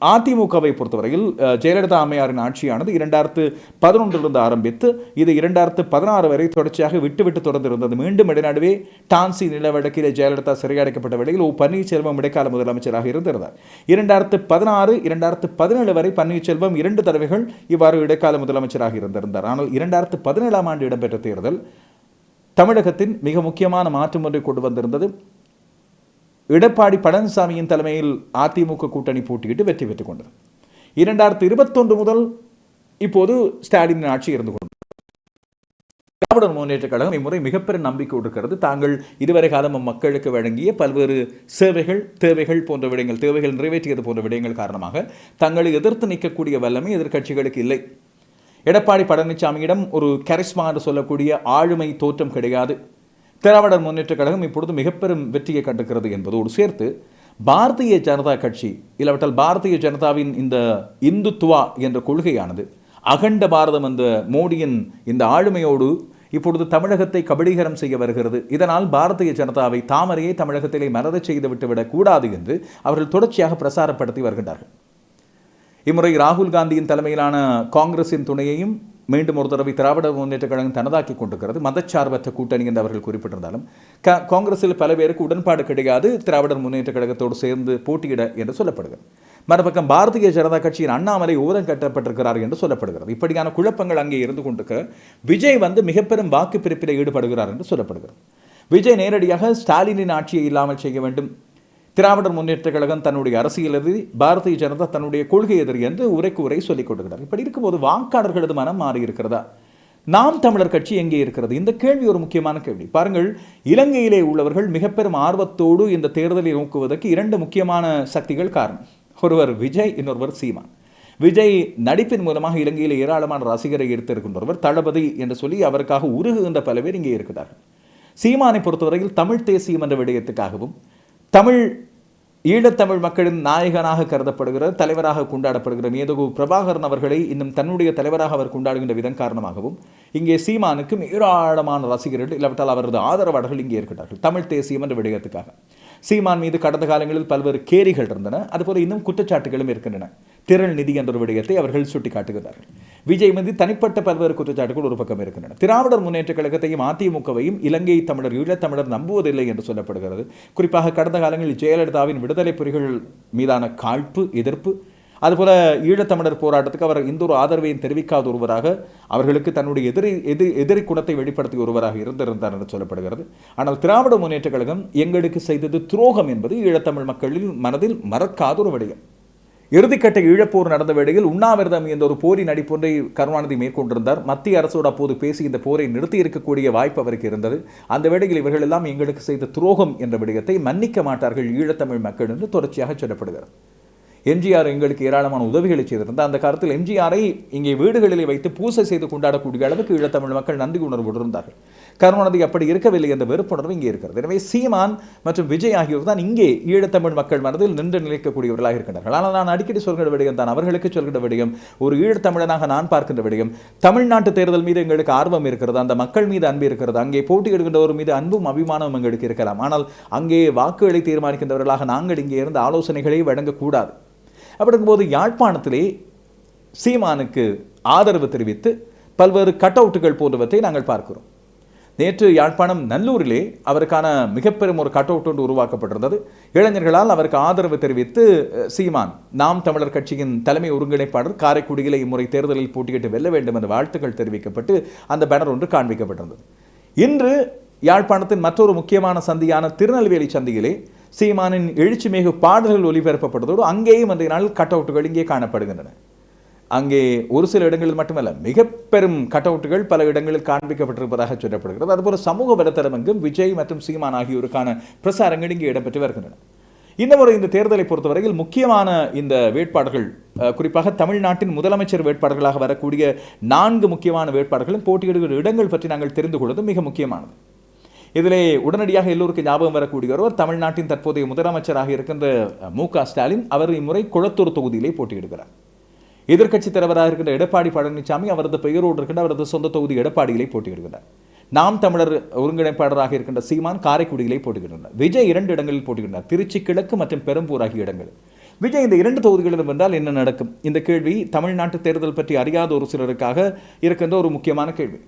அதிமுகவை பொறுத்தவரையில் ஜெயலலிதா அம்மையாரின் ஆட்சியானது 2011 ஆரம்பித்து இது 2016 வரை தொடர்ச்சியாக விட்டு தொடர்ந்திருந்தது. மீண்டும் இடைநடுவே டான்சி நில வழக்கிலே ஜெயலலிதா சிறையடைக்கப்பட்ட வேளையில் பன்னீர்செல்வம் இடைக்கால முதலமைச்சராக இருந்திருந்தார். 2016 2017 வரை பன்னீர்செல்வம் 2 தடவைகள் இவ்வாறு இடைக்கால முதலமைச்சராக இருந்திருந்தார். ஆனால் 2017ஆம் ஆண்டு இடம்பெற்ற தேர்தல் தமிழகத்தின் மிக முக்கியமான மாற்றம் ஒன்றை கொண்டு வந்திருந்தது. எடப்பாடி பழனிசாமியின் தலைமையில் அதிமுக கூட்டணி போட்டியிட்டு வெற்றி பெற்றுக் கொண்டது. 2021 முதல் இப்போது ஸ்டாலின் ஆட்சி இருந்து கொண்டது. திராவிடர் முன்னேற்ற கழகம் இம்முறை மிகப்பெரிய நம்பிக்கை இருக்கிறது. தாங்கள் இதுவரை காலம் மக்களுக்கு வழங்கிய பல்வேறு தேவைகள் போன்ற விடயங்கள், தேவைகள் நிறைவேற்றியது போன்ற விடயங்கள் காரணமாக தங்களை எதிர்த்து நிற்கக்கூடிய வல்லமை எதிர்க்கட்சிகளுக்கு இல்லை. எடப்பாடி பழனிசாமியிடம் ஒரு கரிஸ்மா என்று சொல்லக்கூடிய ஆளுமை தோற்றம் கிடையாது. திராவிடர் முன்னேற்ற கழகம் இப்பொழுது மிக பெரும் வெற்றியை கண்டுகிறது என்பதோடு சேர்த்து பாரதிய ஜனதா கட்சி இல்லாவிட்டால் பாரதிய ஜனதாவின் இந்த இந்துத்துவா என்ற கொள்கையானது அகண்ட பாரதம் என்ற மோடியின் இந்த ஆளுமையோடு இப்பொழுது தமிழகத்தை கபடீகரம் செய்ய வருகிறது. இதனால் பாரதிய ஜனதாவை தாமரையை தமிழகத்திலே மறந்து செய்து விட்டுவிடக் கூடாது என்று அவர்கள் தொடர்ச்சியாக பிரசாரப்படுத்தி வருகின்றார்கள். இம்முறை ராகுல் காந்தியின் தலைமையிலான காங்கிரசின் துணையையும் மீண்டும் ஒரு தடவை திராவிட முன்னேற்ற கழகம் தனதாக்கி கொண்டிருக்கிறது. மதச்சார்பற்ற கூட்டணி என்று அவர்கள் குறிப்பிட்டிருந்தாலும் காங்கிரஸில் பல பேருக்கு உடன்பாடு கிடையாது திராவிடர் முன்னேற்ற கழகத்தோடு சேர்ந்து போட்டியிட என்று சொல்லப்படுகிறது. மறுபக்கம் பாரதிய ஜனதா கட்சியின் அண்ணாமலை ஓரம் கட்டப்பட்டிருக்கிறார் என்று சொல்லப்படுகிறது. இப்படியான குழப்பங்கள் அங்கே இருந்து கொண்டிருக்க விஜய் மிக பெரும் வாக்கு பிரிப்பில் ஈடுபடுகிறார் என்று சொல்லப்படுகிறது. விஜய் நேரடியாக ஸ்டாலினின் ஆட்சியை இல்லாமல் செய்ய வேண்டும், திராவிடர் முன்னேற்ற கழகம் தன்னுடைய அரசியல் எதிரி, பாரதிய ஜனதா தன்னுடைய கொள்கை எதிரி என்று உரைக்கு உரை சொல்லிக் கொண்டிருக்கிறார். இப்படி இருக்கும்போது வாக்காளர்களது மனம் மாறி இருக்கிறதா? நாம் தமிழர் கட்சி எங்கே இருக்கிறது? இந்த கேள்வி ஒரு முக்கியமான கேள்வி. பாருங்கள், இலங்கையிலே உள்ளவர்கள் மிக பெரும் ஆர்வத்தோடு இந்த தேர்தலை நோக்குவதற்கு இரண்டு முக்கியமான சக்திகள் காரணம். ஒருவர் விஜய், இன்னொருவர் சீமான். விஜய் நடிப்பின் மூலமாக இலங்கையில் ஏராளமான ரசிகரை ஈர்த்திருக்கின்றவர், தளபதி என்று சொல்லி அவருக்காக உருகுகின்ற பல பேர் இங்கே இருக்கிறார்கள். சீமானை பொறுத்தவரையில் தமிழ் தேசியம் என்ற விடயத்துக்காகவும் ஈழத்தமிழ் மக்களின் நாயகனாக கருதப்படுகிற தலைவராக கொண்டாடப்படுகிற மேதகு பிரபாகரன் அவர்களை இன்னும் தன்னுடைய தலைவராக அவர் கொண்டாடுகின்ற விதம் காரணமாகவும் இங்கே சீமானுக்கும் ஏராளமான ரசிகர்கள் இல்லாவிட்டால் அவரது ஆதரவாளர்கள் இங்கே இருக்கிறார்கள் தமிழ் தேசியம் என்ற விடயத்துக்காக. சீமான் மீது கடந்த காலங்களில் பல்வேறு கேரிகள் இருந்தன, அதுபோல இன்னும் குற்றச்சாட்டுகளும் இருக்கின்றன. திரள் நிதி என்ற ஒரு விடயத்தை அவர்கள் சுட்டிக்காட்டுகிறார்கள். விஜய் மீது தனிப்பட்ட பல்வேறு குற்றச்சாட்டுகள் ஒரு பக்கம் இருக்கின்றன. திராவிடர் முன்னேற்ற கழகத்தையும் அதிமுகவையும் இலங்கை தமிழர் ஈழத்தமிழர் நம்புவதில்லை என்று சொல்லப்படுகிறது. குறிப்பாக கடந்த காலங்களில் ஜெயலலிதாவின் விடுதலை புலிகள் மீதான காழ்ப்பு, எதிர்ப்பு, அதுபோல ஈழத்தமிழர் போராட்டத்துக்கு அவர் இந்த ஒரு ஆதரவையும் தெரிவிக்காத ஒருவராக, அவர்களுக்கு தன்னுடைய எதிரி குணத்தை வெளிப்படுத்திய ஒருவராக இருந்திருந்தார் என்று சொல்லப்படுகிறது. ஆனால் திராவிட முன்னேற்ற கழகம் எங்களுக்கு செய்தது துரோகம் என்பது ஈழத்தமிழ் மக்களின் மனதில் மறக்காத ஒரு விடயம். இறுதிக்கட்ட ஈழப்போர் நடந்த வேளையில் உண்ணாவிரதம் என்ற ஒரு போரின் நடிப்பொன்றை கருணாநிதி மேற்கொண்டிருந்தார். மத்திய அரசோடு அப்போது பேசி இந்த போரை நிறுத்தி இருக்கக்கூடிய வாய்ப்பு அவருக்கு இருந்தது. அந்த வேளையில் இவர்கள் எல்லாம் எங்களுக்கு செய்த துரோகம் என்ற விடயத்தை மன்னிக்க மாட்டார்கள் ஈழத்தமிழ் மக்கள் என்று தொடர்ச்சியாக சொல்லப்படுகிறது. எம்ஜிஆர் எங்களுக்கு ஏராளமான உதவிகளை செய்திருந்தார். அந்த காலத்தில் எம்ஜிஆரை இங்கே வீடுகளிலே வைத்து பூசை செய்து கொண்டாடக்கூடிய அளவுக்கு ஈழத்தமிழ் மக்கள் நன்றி உணர்வு இருந்தார்கள். கருணாநிதி அப்படி இருக்கவில்லை என்ற வெறுப்புணர்வு இங்கே இருக்கிறது. எனவே சீமான் மற்றும் விஜய் ஆகியோர் தான் இங்கே ஈழத்தமிழ் மக்கள் மனதில் நின்று நிலைக்கக்கூடியவர்களாக இருக்கின்றார்கள். ஆனால் நான் அடிக்கடி சொல்கிற விடயம் தான், அவர்களுக்கு சொல்கிற விடயம், ஒரு ஈழத்தமிழனாக நான் பார்க்கின்ற விடயம், தமிழ்நாட்டு தேர்தல் மீது எங்களுக்கு ஆர்வம் இருக்கிறது, அந்த மக்கள் மீது அன்பு இருக்கிறது, அங்கே போட்டியிடுகின்றவர் மீது அன்பும் அபிமானமும் எங்களுக்கு இருக்கலாம். ஆனால் அங்கே வாக்குகளை தீர்மானிக்கின்றவர்களாக நாங்கள் இங்கே இருந்து ஆலோசனைகளை வழங்கக்கூடாது. அப்படிங்கும்போது யாழ்ப்பாணத்திலே சீமானுக்கு ஆதரவு தெரிவித்து பல்வேறு கட் அவுட்டுகள் போன்றவற்றை நாங்கள் பார்க்கிறோம். நேற்று யாழ்ப்பாணம் நல்லூரிலே அவருக்கான மிகப்பெரும் ஒரு கட் அவுட் ஒன்று உருவாக்கப்பட்டிருந்தது. இளைஞர்களால் அவருக்கு ஆதரவு தெரிவித்து சீமான் நாம் தமிழர் கட்சியின் தலைமை ஒருங்கிணைப்பாளர் காரைக்குடியிலே இம்முறை தேர்தலில் போட்டியிட்டு வெல்ல வேண்டும் என்ற வாழ்த்துக்கள் தெரிவிக்கப்பட்டு அந்த பேனர் ஒன்று காண்பிக்கப்பட்டிருந்தது. இன்று யாழ்ப்பாணத்தின் மற்றொரு முக்கியமான சந்தியான திருநெல்வேலி சந்தியிலே சீமானின் எழுச்சிமிகு பாடல்கள் ஒலிபரப்பப்பட்டதோடு அங்கேயும் அந்த நாளில் கட் அவுட்டுகள் இங்கே காணப்படுகின்றன. அங்கே ஒரு சில இடங்களில் மட்டுமல்ல, மிக பெரும் கட் அவுட்டுகள் பல இடங்களில் காண்பிக்கப்பட்டிருப்பதாக சொல்லப்படுகிறது. அதுபோல சமூக வலைத்தளம் எங்கும் விஜய் மற்றும் சீமான் ஆகியோருக்கான பிரசாரங்கள் இங்கே இடம்பெற்று வருகின்றன. இந்த முறை இந்த தேர்தலை பொறுத்தவரையில் முக்கியமான இந்த வேட்பாளர்கள், குறிப்பாக தமிழ்நாட்டின் முதலமைச்சர் வேட்பாளர்களாக வரக்கூடிய 4 முக்கியமான வேட்பாளர்களும் போட்டியிடுகிற இடங்கள் பற்றி நாங்கள் தெரிந்து கொள்வது மிக முக்கியமானது. இதிலே உடனடியாக எல்லோருக்கும் ஞாபகம் வரக்கூடிய ஒருவர் தமிழ்நாட்டின் தற்போதைய முதலமைச்சராக இருக்கின்ற மு.க. ஸ்டாலின். அவர் இம்முறை குளத்தூர் தொகுதியிலே போட்டியிடுகிறார். எதிர்க்கட்சித் தலைவராக இருக்கின்ற எடப்பாடி பழனிசாமி அவரது பெயரோடு இருக்கின்ற அவரது சொந்த தொகுதி எடப்பாடியிலே போட்டியிடுகிறார். நாம் தமிழர் ஒருங்கிணைப்பாளராக இருக்கின்ற சீமான் காரைக்குடியிலே போட்டியிடுகிறார். விஜய் 2 இடங்களில் போட்டியிடுகிறார், திருச்சி கிழக்கு மற்றும் பெரம்பூர் ஆகிய இடங்கள். விஜய் இந்த 2 தொகுதிகளிலும் வென்றால் என்ன நடக்கும்? இந்த கேள்வி தமிழ்நாட்டு தேர்தல் பற்றி அறியாத ஒரு சிலருக்காக இருக்கின்ற ஒரு முக்கியமான கேள்வி.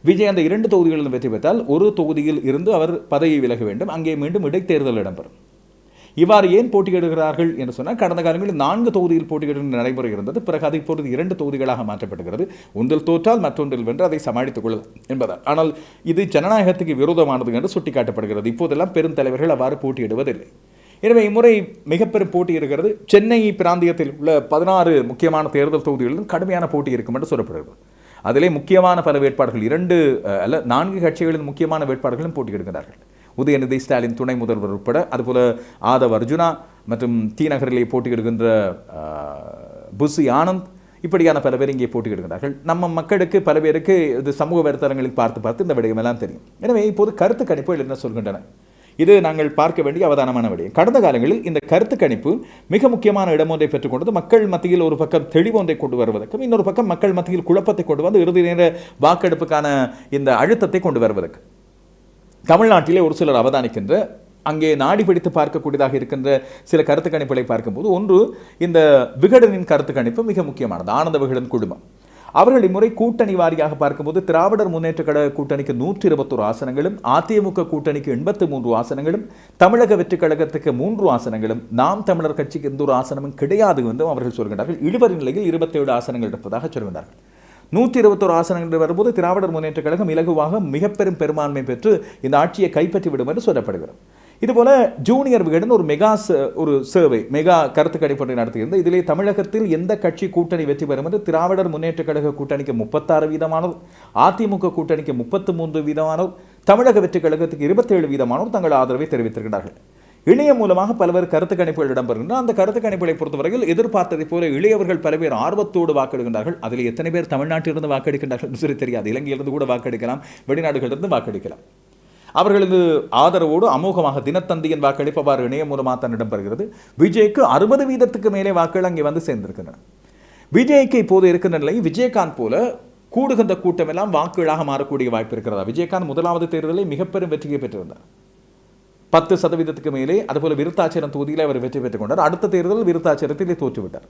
விஜய் அந்த 2 தொகுதிகளிலும் வெற்றி பெற்றால் ஒரு தொகுதியில் இருந்து அவர் பதவியை விலக வேண்டும், அங்கே மீண்டும் இடைத்தேர்தல் இடம்பெறும். இவ்வாறு ஏன் போட்டியிடுகிறார்கள் என்று சொன்னால், கடந்த காலங்களில் 4 தொகுதியில் போட்டியிடும் நடைமுறை இருந்தது. பிறகு அது இப்பொழுது 2 தொகுதிகளாக மாற்றப்படுகிறது. ஒன்றில் தோற்றால் மற்றொன்றில் வென்று அதை சமாளித்துக் கொள்ள என்பதால். ஆனால் இது ஜனநாயகத்துக்கு விரோதமானது என்று சுட்டிக்காட்டப்படுகிறது. இப்போதெல்லாம் பெருந்தலைவர்கள் அவ்வாறு போட்டியிடுவதில்லை. எனவே இம்முறை மிக பெரும் போட்டி இருக்கிறது. சென்னை பிராந்தியத்தில் உள்ள 16 முக்கியமான தேர்தல் தொகுதிகளிலும் கடுமையான போட்டி இருக்கும் என்று சொல்லப்படுகிறது. அதிலே முக்கியமான பல வேட்பாளர்கள் 4 கட்சிகளின் முக்கியமான வேட்பாளர்களும் போட்டியிடுகிறார்கள். உதயநிதி ஸ்டாலின் துணை முதல்வர் உட்பட, அதுபோல ஆதவ் அர்ஜுனா மற்றும் டி நகரிலே போட்டியிடுகின்ற புசி ஆனந்த், இப்படியான பல பேர் இங்கே போட்டியிடுகிறார்கள். நம்ம மக்களுக்கு பல பேருக்கு இது சமூக வலைத்தளங்களில் பார்த்து இந்த விடயமெல்லாம் தெரியும். எனவே இப்போது கருத்து கணிப்புகள் என்ன சொல்கின்றன? இது நாங்கள் பார்க்க வேண்டிய அவதானமான விடயம். கடந்த காலங்களில் இந்த கருத்து கணிப்பு மிக முக்கியமான இடம் ஒன்றை பெற்றுக்கொண்டது. மக்கள் மத்தியில் ஒரு பக்கம் தெளிவொன்றை கொண்டு வருவதற்கும், இன்னொரு பக்கம் மக்கள் மத்தியில் குழப்பத்தை கொண்டு வந்து இறுதி நேர வாக்கெடுப்புக்கான இந்த அழுத்தத்தை கொண்டு வருவதற்கு. தமிழ்நாட்டிலே ஒரு சிலர் அவதானிக்கின்ற, அங்கே நாடி பிடித்து பார்க்கக்கூடியதாக இருக்கின்ற சில கருத்து கணிப்புகளை பார்க்கும்போது, ஒன்று இந்த விகடனின் கருத்து கணிப்பு மிக முக்கியமானது. ஆனந்த விகடன் குழுமம் அவர்கள் இம்முறை கூட்டணி வாரியாக பார்க்கும்போது திராவிடர் முன்னேற்ற கழக கூட்டணிக்கு 121 ஆசனங்களும், அதிமுக கூட்டணிக்கு 83 ஆசனங்களும், தமிழக வெற்றிக் கழகத்துக்கு 3 ஆசனங்களும், நாம் தமிழர் கட்சிக்கு எந்த ஒரு ஆசனமும் கிடையாது என்றும் அவர்கள் சொல்கின்றார்கள். இழுபறி நிலையில் 27 ஆசனங்கள் இருப்பதாக சொல்கின்றார்கள். 121 ஆசனங்கள் வரும்போது திராவிடர் முன்னேற்ற கழகம் இலகுவாக மிக பெரும் பெரும்பான்மை பெற்று இந்த ஆட்சியை கைப்பற்றிவிடும் என்று சொல்லப்படுகிறது. இதுபோல ஜூனியர் விகடன் ஒரு மெகா கருத்து கணிப்பு நடத்தியிருந்தது. இதிலே தமிழகத்தில் எந்த கட்சி கூட்டணி வெற்றி பெறும் என்று திராவிடர் முன்னேற்ற கழக கூட்டணிக்கு 36%, அதிமுக கூட்டணிக்கு 33%, தமிழக வெற்றி கழகத்துக்கு 27% தங்கள் ஆதரவை தெரிவித்திருக்கிறார்கள். இணையம் மூலமாக பல்வேறு கருத்து கணிப்புகள் இடம்பெறுகின்றன. அந்த கருத்து கணிப்புகளை பொறுத்தவரையில் எதிர்பார்த்ததை போல இளையவர்கள் பல பேர் ஆர்வத்தோடு வாக்கெடுக்கின்றார்கள். அதில் எத்தனை பேர் தமிழ்நாட்டிலிருந்து வாக்கெடுக்கின்றார்கள் என்று தெரியாது. இலங்கையிலிருந்து கூட வாக்கெடுக்கலாம், வெளிநாடுகளிலிருந்து வாக்கெடுக்கலாம். அவர்களது ஆதரவோடு அமோகமாக தினத்தந்தியின் வாக்களிப்பு அவ்வாறு இணையம் மூலமாக தான் இடம்பெறுகிறது. விஜய்க்கு 60% மேலே வாக்குகள் அங்கே வந்து சேர்ந்திருக்கின்றன. விஜய்க்கு இப்போது இருக்கின்ற நிலை விஜயகாந்த் போல கூடுகின்ற கூட்டமெல்லாம் வாக்குகளாக மாறக்கூடிய வாய்ப்பு இருக்கிறதா? விஜயகாந்த் முதலாவது தேர்தலில் மிக பெரும் வெற்றியை பெற்றிருந்தார். 10% மேலே. அதுபோல விருத்தாச்சலம் தொகுதியில் அவர் வெற்றி பெற்றுக் கொண்டார். அடுத்த தேர்தலில் விருத்தாச்சலத்திலே தோற்றுவிட்டார்.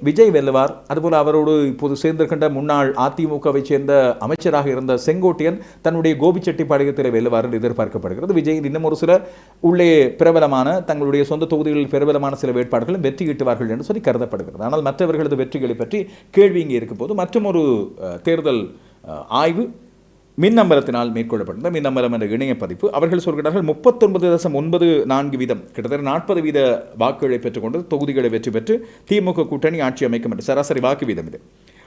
விஜய் வெல்லுவார். அதுபோல அவரோடு இப்போது சேர்ந்திருக்கின்ற முன்னாள் அதிமுகவை சேர்ந்த அமைச்சராக இருந்த செங்கோட்டையன் தன்னுடைய கோபிச்செட்டிப்பாளையத்தில் வெல்லுவார் என்று எதிர்பார்க்கப்படுகிறது. விஜயின் இன்னும் ஒரு சில உள்ளே பிரபலமான தங்களுடைய சொந்த தொகுதிகளில் பிரபலமான சில வேட்பாளர்களும் வெற்றி ஈட்டுவார்கள் என்று சொல்லி கருதப்படுகிறது. ஆனால் மற்றவர்களது வெற்றிகளை பற்றி கேள்வி இங்கே இருக்கும் போது மற்றொரு தேர்தல் ஆய்வு மின்னம்பலத்தினால் மேற்கொள்ளப்பட்ட மின்னம்பலம் என்ற இணைய பதிப்பு அவர்கள் சொல்கிறார்கள் 39.94%, கிட்டத்தட்ட 40% வாக்குகளை பெற்றுக்கொண்டு தொகுதிகளை வெற்றி பெற்று திமுக கூட்டணி ஆட்சி அமைக்கும் என்று சராசரி வாக்கு வீதம் இது.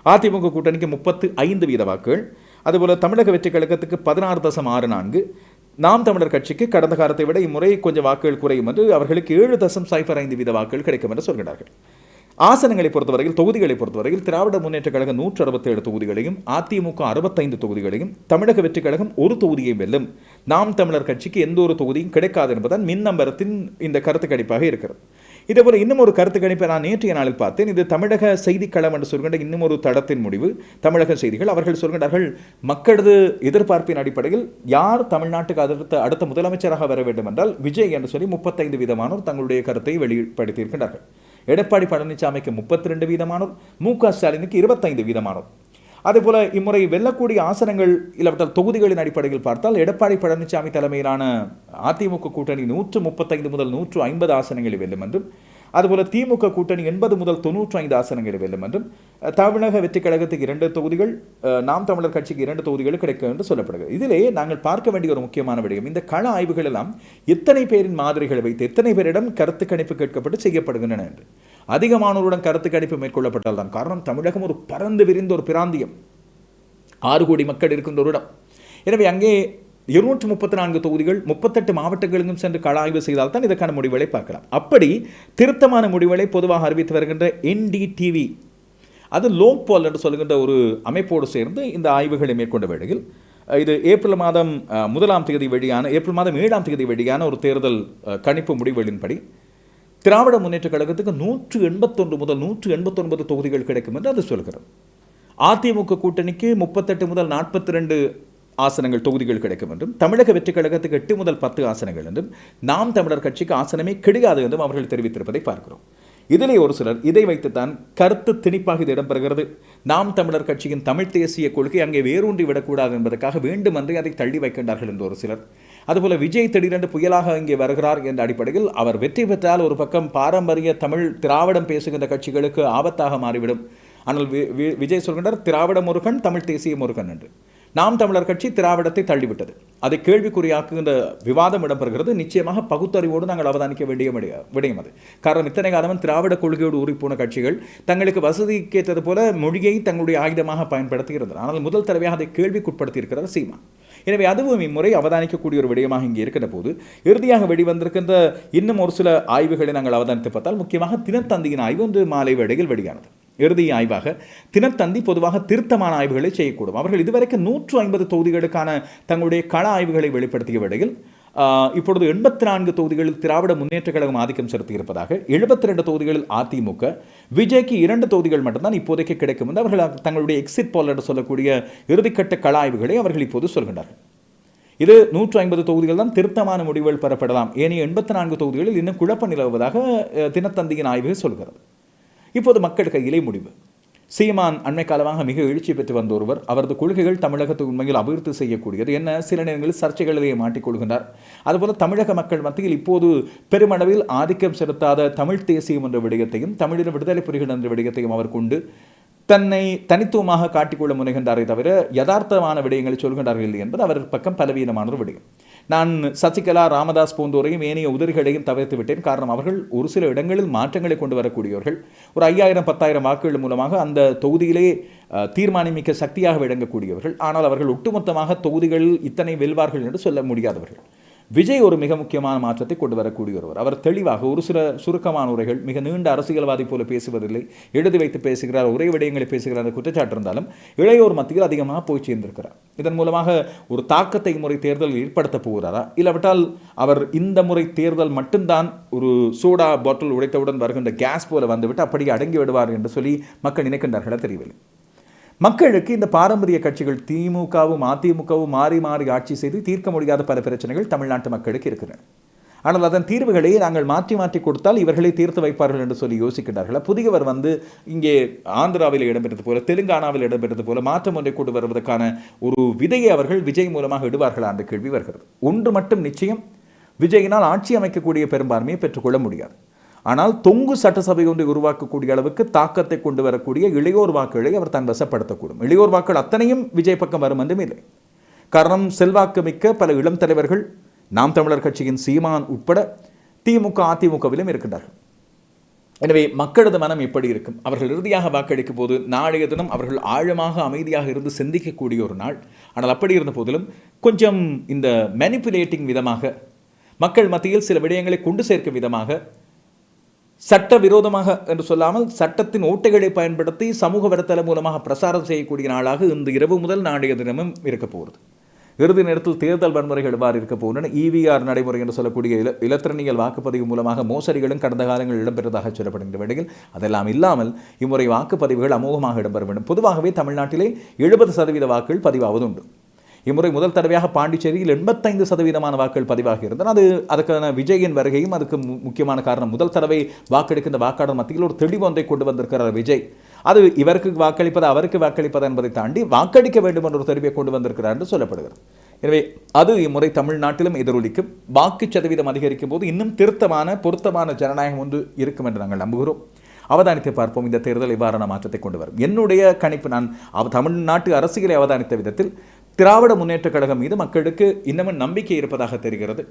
அதிமுக கூட்டணிக்கு 35% வாக்குகள். அதுபோல தமிழக வெற்றி கழகத்துக்கு 16.64%, நாம் தமிழர் கட்சிக்கு கடந்த காலத்தை விட இம்முறை கொஞ்சம் வாக்குகள் குறையும் என்று அவர்களுக்கு 7.05% வாக்குகள் கிடைக்கும் என்று சொல்கிறார்கள். ஆசனங்களை பொறுத்தவரையில், தொகுதிகளை பொறுத்தவரையில் திராவிட முன்னேற்ற கழகம் 167 தொகுதிகளையும், அதிமுக 65 தொகுதிகளையும், தமிழக வெற்றி கழகம் ஒரு தொகுதியையும் வெல்லும், நாம் தமிழர் கட்சிக்கு எந்த ஒரு தொகுதியும் கிடைக்காது என்பதுதான் மின்னம்பலத்தின் இந்த கருத்து கணிப்பாக இருக்கிறது. இதேபோல இன்னும் ஒரு கருத்து கணிப்பை நான் நேற்றைய நாளில் பார்த்தேன். இது தமிழக செய்திக்களம் என்று சொல்கின்ற இன்னும் ஒரு தடத்தின் முடிவு. தமிழக செய்திகள் அவர்கள் சொல்கின்றார்கள், மக்களது எதிர்பார்ப்பின் அடிப்படையில் யார் தமிழ்நாட்டுக்கு அடுத்த முதலமைச்சராக வர வேண்டும் என்றால் விஜய் என்று சொல்லி 35% தங்களுடைய கருத்தை வெளிப்படுத்தியிருக்கின்றார்கள். எடப்பாடி பழனிசாமிக்கு 32%, மு.க. ஸ்டாலினுக்கு 25%. அதேபோல இம்முறை வெல்லக்கூடிய ஆசனங்கள் இல்லாவிட்டால் தொகுதிகளின் அடிப்படையில் பார்த்தால் எடப்பாடி பழனிசாமி தலைமையிலான அதிமுக கூட்டணி 135 முதல் 150 ஆசனங்களை வெல்லும் என்றும், அதுபோல திமுக கூட்டணி 80 முதல் 95 ஆசனங்களை வெல்லும் என்றும், தமிழக வெற்றி கழகத்துக்கு 2 தொகுதிகள், நாம் தமிழர் கட்சிக்கு 2 தொகுதிகள் கிடைக்கும் என்று சொல்லப்படுகிறது. இதிலே நாங்கள் பார்க்க வேண்டிய ஒரு முக்கியமான விடயம், இந்த கள ஆய்வுகள் எல்லாம் எத்தனை பேரின் மாதிரிகளை வைத்து எத்தனை பேரிடம் கருத்து கணிப்பு கேட்கப்பட்டு செய்யப்படுகின்றன என்று. அதிகமானோருடன் கருத்து கணிப்பு மேற்கொள்ளப்பட்டால் தான். காரணம், தமிழகம் ஒரு பரந்து விரிந்த ஒரு பிராந்தியம், 6 கோடி மக்கள் இருக்கின்ற ஒரு இடம். எனவே அங்கே 234 தொகுதிகள் 38 மாவட்டங்களுக்கும் சென்று கள ஆய்வு செய்தால் தான் இதற்கான முடிவுகளை பார்க்கலாம். அப்படி திருத்தமான முடிவுகளை பொதுவாக அறிவித்து வருகின்ற NDTV, அது லோக்பால் என்று சொல்கின்ற ஒரு அமைப்போடு சேர்ந்து இந்த ஆய்வுகளை மேற்கொண்ட வேளையில் இது ஏப்ரல் மாதம் 1ஆம் தேதி வெளியான, ஏப்ரல் மாதம் 7ஆம் தேதி வெளியான ஒரு தேர்தல் கணிப்பு முடிவுகளின்படி திராவிட முன்னேற்ற கழகத்துக்கு 181 முதல் 189 தொகுதிகள் கிடைக்கும் என்று அது சொல்கிறது. அதிமுக கூட்டணிக்கு 38 முதல் 42 ஆசனங்கள் தொகுதிகள் கிடைக்கும் என்றும், தமிழக வெற்றி கழகத்துக்கு 8 முதல் 10 ஆசனங்கள் என்றும், நாம் தமிழர் கட்சிக்கு ஆசனமே கிடையாது என்றும் அவர்கள் தெரிவித்திருப்பதை பார்க்கிறோம். இதிலே ஒரு சிலர் இதை வைத்துத்தான் கருத்து திணிப்பாக இது இடம்பெறுகிறது. நாம் தமிழர் கட்சியின் தமிழ் தேசிய கொள்கை அங்கே வேரூன்றி விடக்கூடாது என்பதற்காக வேண்டுமென்றே அதை தள்ளி வைக்கின்றார்கள் என்று ஒரு சிலர். அதுபோல விஜய் திடீரென்று புயலாக இங்கே வருகிறார் என்ற அடிப்படையில் அவர் வெற்றி பெற்றால் ஒரு பக்கம் பாரம்பரிய தமிழ் திராவிடம் பேசுகின்ற கட்சிகளுக்கு ஆபத்தாக மாறிவிடும். ஆனால் விஜய் சொல்கின்றார், திராவிட முருகன் தமிழ் தேசிய முருகன் என்று. நாம் தமிழர் கட்சி திராவிடத்தை தள்ளிவிட்டது, அதை கேள்விக்குறியாக்குகின்ற விவாதம் இடம்பெறுகிறது. நிச்சயமாக பகுத்தறிவோடு நாங்கள் அவதானிக்க வேண்டிய விடயம் அது. காரணம், இத்தனை காலமும் திராவிட கொள்கையோடு ஊறிப்போன கட்சிகள் தங்களுக்கு வசதிக்கேற்றது போல மொழியை தங்களுடைய ஆயுதமாக பயன்படுத்தி இருந்தனர். ஆனால் முதல் தடவையாக அதை கேள்விக்குட்படுத்தி இருக்கிறார் சீமான். எனவே அதுவும் இம்முறை அவதானிக்கக்கூடிய ஒரு விடயமாக இங்கே இருக்கிற போது இறுதியாக வெளிவந்திருக்கின்ற இன்னும் ஒரு சில ஆய்வுகளை நாங்கள் அவதானித்து பார்த்தால், முக்கியமாக தினத்தந்தியின் ஆய்வு ஒன்று மாலை வேளையில் வெளியானது. இறுதி ஆய்வாக தினத்தந்தி பொதுவாக திருத்தமான ஆய்வுகளை செய்யக்கூடும். அவர்கள் இதுவரைக்கும் 150 தொகுதிகளுக்கான தங்களுடைய கள ஆய்வுகளை வெளிப்படுத்திய வேளையில் இப்பொழுது 84 தொகுதிகளில் திராவிட முன்னேற்ற கழகம் ஆதிக்கம் செலுத்தியிருப்பதாக, 72 தொகுதிகளில் அதிமுக, விஜய்க்கு 2 தொகுதிகள் மட்டும்தான் இப்போதைக்கு கிடைக்கும் என்று அவர்கள் தங்களுடைய எக்ஸிட் போல் என்று சொல்லக்கூடிய இறுதிக்கட்ட கள ஆய்வுகளை அவர்கள் இப்போது சொல்கின்றார்கள். இது 150 தொகுதிகள் தான் திருத்தமான முடிவுகள் பெறப்படலாம், ஏனைய 84 தொகுதிகளில் இன்னும் குழப்பம் நிலவுவதாக தினத்தந்தியின் ஆய்வு சொல்கிறது. இப்போது மக்கள் கையிலே முடிவு. சீமான் அண்மை காலமாக மிக எழுச்சி பெற்று வந்த ஒருவர். அவரது கொள்கைகள் தமிழகத்தை உண்மையில் அபிவிருத்தி செய்யக்கூடியது என்ன, சில நேரங்களில் சர்ச்சைகளிலேயே மாட்டிக்கொள்கின்றார். அதுபோல தமிழக மக்கள் மத்தியில் இப்போது பெருமளவில் ஆதிக்கம் செலுத்தாத தமிழ் தேசியம் என்ற விடயத்தையும் தமிழின விடுதலை புலிகள் என்ற விடயத்தையும் அவர் கொண்டு தன்னை தனித்துவமாக காட்டிக்கொள்ள முனைகின்றாரே தவிர யதார்த்தமான விடயங்களை சொல்கின்றார்கள் இல்லை என்பது அவர் பக்கம் பலவீனமான ஒரு விடயம். நான் சசிகலா, ராமதாஸ் போன்றோரையும் ஏனைய உதிரிகளையும் தவிர்த்து விட்டேன். காரணம், அவர்கள் ஒரு சில இடங்களில் மாற்றங்களை கொண்டு வரக்கூடியவர்கள். ஒரு 5000 10,000 வாக்குகள் மூலமாக அந்த தொகுதியிலே தீர்மானமிக்க சக்தியாக விளங்கக்கூடியவர்கள். ஆனால் அவர்கள் ஒட்டுமொத்தமாக தொகுதிகளில் இத்தனை வெல்வார்கள் என்று சொல்ல முடியாதவர்கள். விஜய் ஒரு மிக முக்கியமான மாற்றத்தை கொண்டு வரக்கூடிய ஒருவர். அவர் தெளிவாக ஒரு சில சுருக்கமான உரைகள், மிக நீண்ட அரசியல்வாதி போல பேசுவதில்லை, எழுதி வைத்து பேசுகிறார், ஒரே விடயங்களை பேசுகிறார் என்ற குற்றச்சாட்டு இருந்தாலும் இளையோர் மத்தியில் அதிகமாக போய் சேர்ந்திருக்கிறார். இதன் மூலமாக ஒரு தாக்கத்தை முறை தேர்தலில் ஏற்படுத்த போகிறாரா, இல்லாவிட்டால் அவர் இந்த முறை தேர்தல் மட்டும்தான் ஒரு சோடா பாட்டில் உடைத்தவுடன் வருகின்ற கேஸ் போல வந்துவிட்டு அப்படியே அடங்கி விடுவார் என்று சொல்லி மக்கள் நினைக்கின்றார்களா தெரியவில்லை. மக்களுக்கு இந்த பாரம்பரிய கட்சிகள் திமுகவும் அதிமுகவும் மாறி மாறி ஆட்சி செய்து தீர்க்க முடியாத பல பிரச்சனைகள் தமிழ்நாட்டு மக்களுக்கு இருக்கின்றன. ஆனால் அதன் தீர்வுகளை நாங்கள் மாற்றி மாற்றி கொடுத்தால் இவர்களை தீர்த்து வைப்பார்கள் என்று சொல்லி யோசிக்கின்றார்கள். புதியவர் வந்து இங்கே ஆந்திராவில் இடம்பெற்றது போல, தெலுங்கானாவில் இடம்பெற்றது போல மாற்றம் ஒன்றை கொண்டு வருவதற்கான ஒரு விதையை அவர்கள் விஜய் மூலமாக இடுவார்களா என்ற கேள்வி வருகிறது. ஒன்று மட்டும் நிச்சயம், விஜயினால் ஆட்சி அமைக்கக்கூடிய பெரும்பான்மையை பெற்றுக்கொள்ள முடியாது. ஆனால் தொங்கு சட்டசபை ஒன்றை உருவாக்கக்கூடிய அளவுக்கு தாக்கத்தை கொண்டு வரக்கூடிய இளையோர் வாக்குகளை அவர் தன் வசப்படுத்தக்கூடும். இளையோர் வாக்குகள் அத்தனையும் விஜய் பக்கம் வரும் என்றும் இல்லை. காரணம், செல்வாக்கு மிக்க பல இளம் தலைவர்கள் நாம் தமிழர் கட்சியின் சீமான் உட்பட திமுக அதிமுகவிலும் இருக்கின்றார்கள். எனவே மக்களது மனம் எப்படி இருக்கும், அவர்கள் இறுதியாக வாக்களிக்கும் போது நாளைய தினம் அவர்கள் ஆழமாக அமைதியாக இருந்து சிந்திக்கக்கூடிய ஒரு நாள். ஆனால் அப்படி இருந்த போதிலும் கொஞ்சம் இந்த மேனிப்புலேட்டிங் விதமாக, மக்கள் மத்தியில் சில விடயங்களை கொண்டு சேர்க்கும் விதமாக, சட்ட விரோதமாக என்று சொல்லாமல் சட்டத்தின் ஓட்டைகளை பயன்படுத்தி சமூக வலைத்தளம் மூலமாக பிரசாரம் செய்யக்கூடிய நாளாக இந்த இரவு முதல் நாளைய தினமும் இருக்க போகிறது. இறுதி நேரத்தில் தேர்தல் வன்முறைகள் எவ்வாறு இருக்க போகின்றன, EVR நடைமுறை என்று சொல்லக்கூடிய இலத்திரனியல் வாக்குப்பதிவு மூலமாக மோசடிகளும் கடந்த காலங்களில் இடம்பெற்றதாக சொல்லப்படுகின்ற வேளையில் அதெல்லாம் இல்லாமல் இம்முறை வாக்குப்பதிவுகள் அமோகமாக இடம்பெற வேண்டும். பொதுவாகவே தமிழ்நாட்டிலே 70% வாக்குகள் பதிவாவது உண்டு. இம்முறை முதல் தடவையாக பாண்டிச்சேரியில் 85% வாக்குகள் பதிவாகி இருந்தன. அதுக்கான விஜயின் வருகையும் அதுக்கு முக்கியமான காரணம். முதல் தடவை வாக்கெடுக்கின்ற வாக்காளர் மத்தியில் ஒரு தெளிவு ஒன்றை கொண்டு வந்திருக்கிறார் விஜய். அது இவருக்கு வாக்களிப்பது அவருக்கு வாக்களிப்பது என்பதை தாண்டி வாக்களிக்க வேண்டும் என்ற ஒரு தெளிவை கொண்டு வந்திருக்கிறார் என்று சொல்லப்படுகிறது. எனவே அது இம்முறை தமிழ்நாட்டிலும் எதிரொலிக்கும். வாக்கு சதவீதம் அதிகரிக்கும் போது இன்னும் திருத்தமான பொருத்தமான ஜனநாயகம் ஒன்று இருக்கும் என்று நாங்கள் நம்புகிறோம். அவதானித்து பார்ப்போம் இந்த தேர்தல் இவ்வாறான மாற்றத்தை கொண்டு வரும். என்னுடைய கணிப்பு, நான் தமிழ்நாட்டு அரசியலை அவதானித்த விதத்தில் திராவிட முன்னேற்ற கழகம் மீது மக்களுக்கு இன்னமும் நம்பிக்கை இருப்பதாக தெரிகிறது.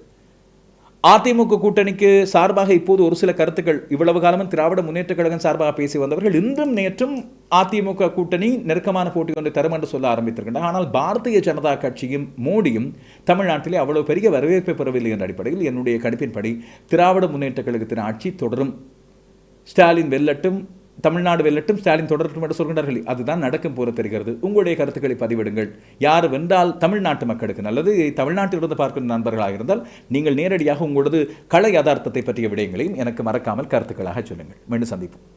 அதிமுக கூட்டணிக்கு சார்பாக இப்போது ஒரு சில கருத்துக்கள், இவ்வளவு காலமும் திராவிட முன்னேற்ற கழகம் சார்பாக பேசி வந்தவர்கள் இன்றும் நேற்றும் அதிமுக கூட்டணி நெருக்கமான போட்டி ஒன்றை தரும் என்று சொல்ல ஆரம்பித்திருக்கின்றனர். ஆனால் பாரதிய ஜனதா கட்சியும் மோடியும் தமிழ்நாட்டிலே அவ்வளவு பெரிய வரவேற்பை பெறவில்லை என்ற அடிப்படையில் என்னுடைய கணிப்பின்படி திராவிட முன்னேற்ற கழகத்தின் ஆட்சி தொடரும். ஸ்டாலின் வெல்லட்டும், தமிழ்நாடு வெல்லட்டும், ஸ்டாலின் தொடரட்டும் என்று சொல்கின்றார்கள். அதுதான் நடக்கும் போல தெரிகிறது. உங்களுடைய கருத்துக்களை பதிவிடுங்கள். யார் வென்றால் தமிழ்நாட்டு மக்களுக்கு நல்லது. தமிழ்நாட்டில் இருந்து பார்க்கின்ற நண்பர்களாக இருந்தால் நீங்கள் நேரடியாக உங்களது கள யதார்த்தத்தை பற்றிய விடயங்களையும் எனக்கு மறக்காமல் கருத்துக்களாக சொல்லுங்கள். மீண்டும் சந்திப்போம்.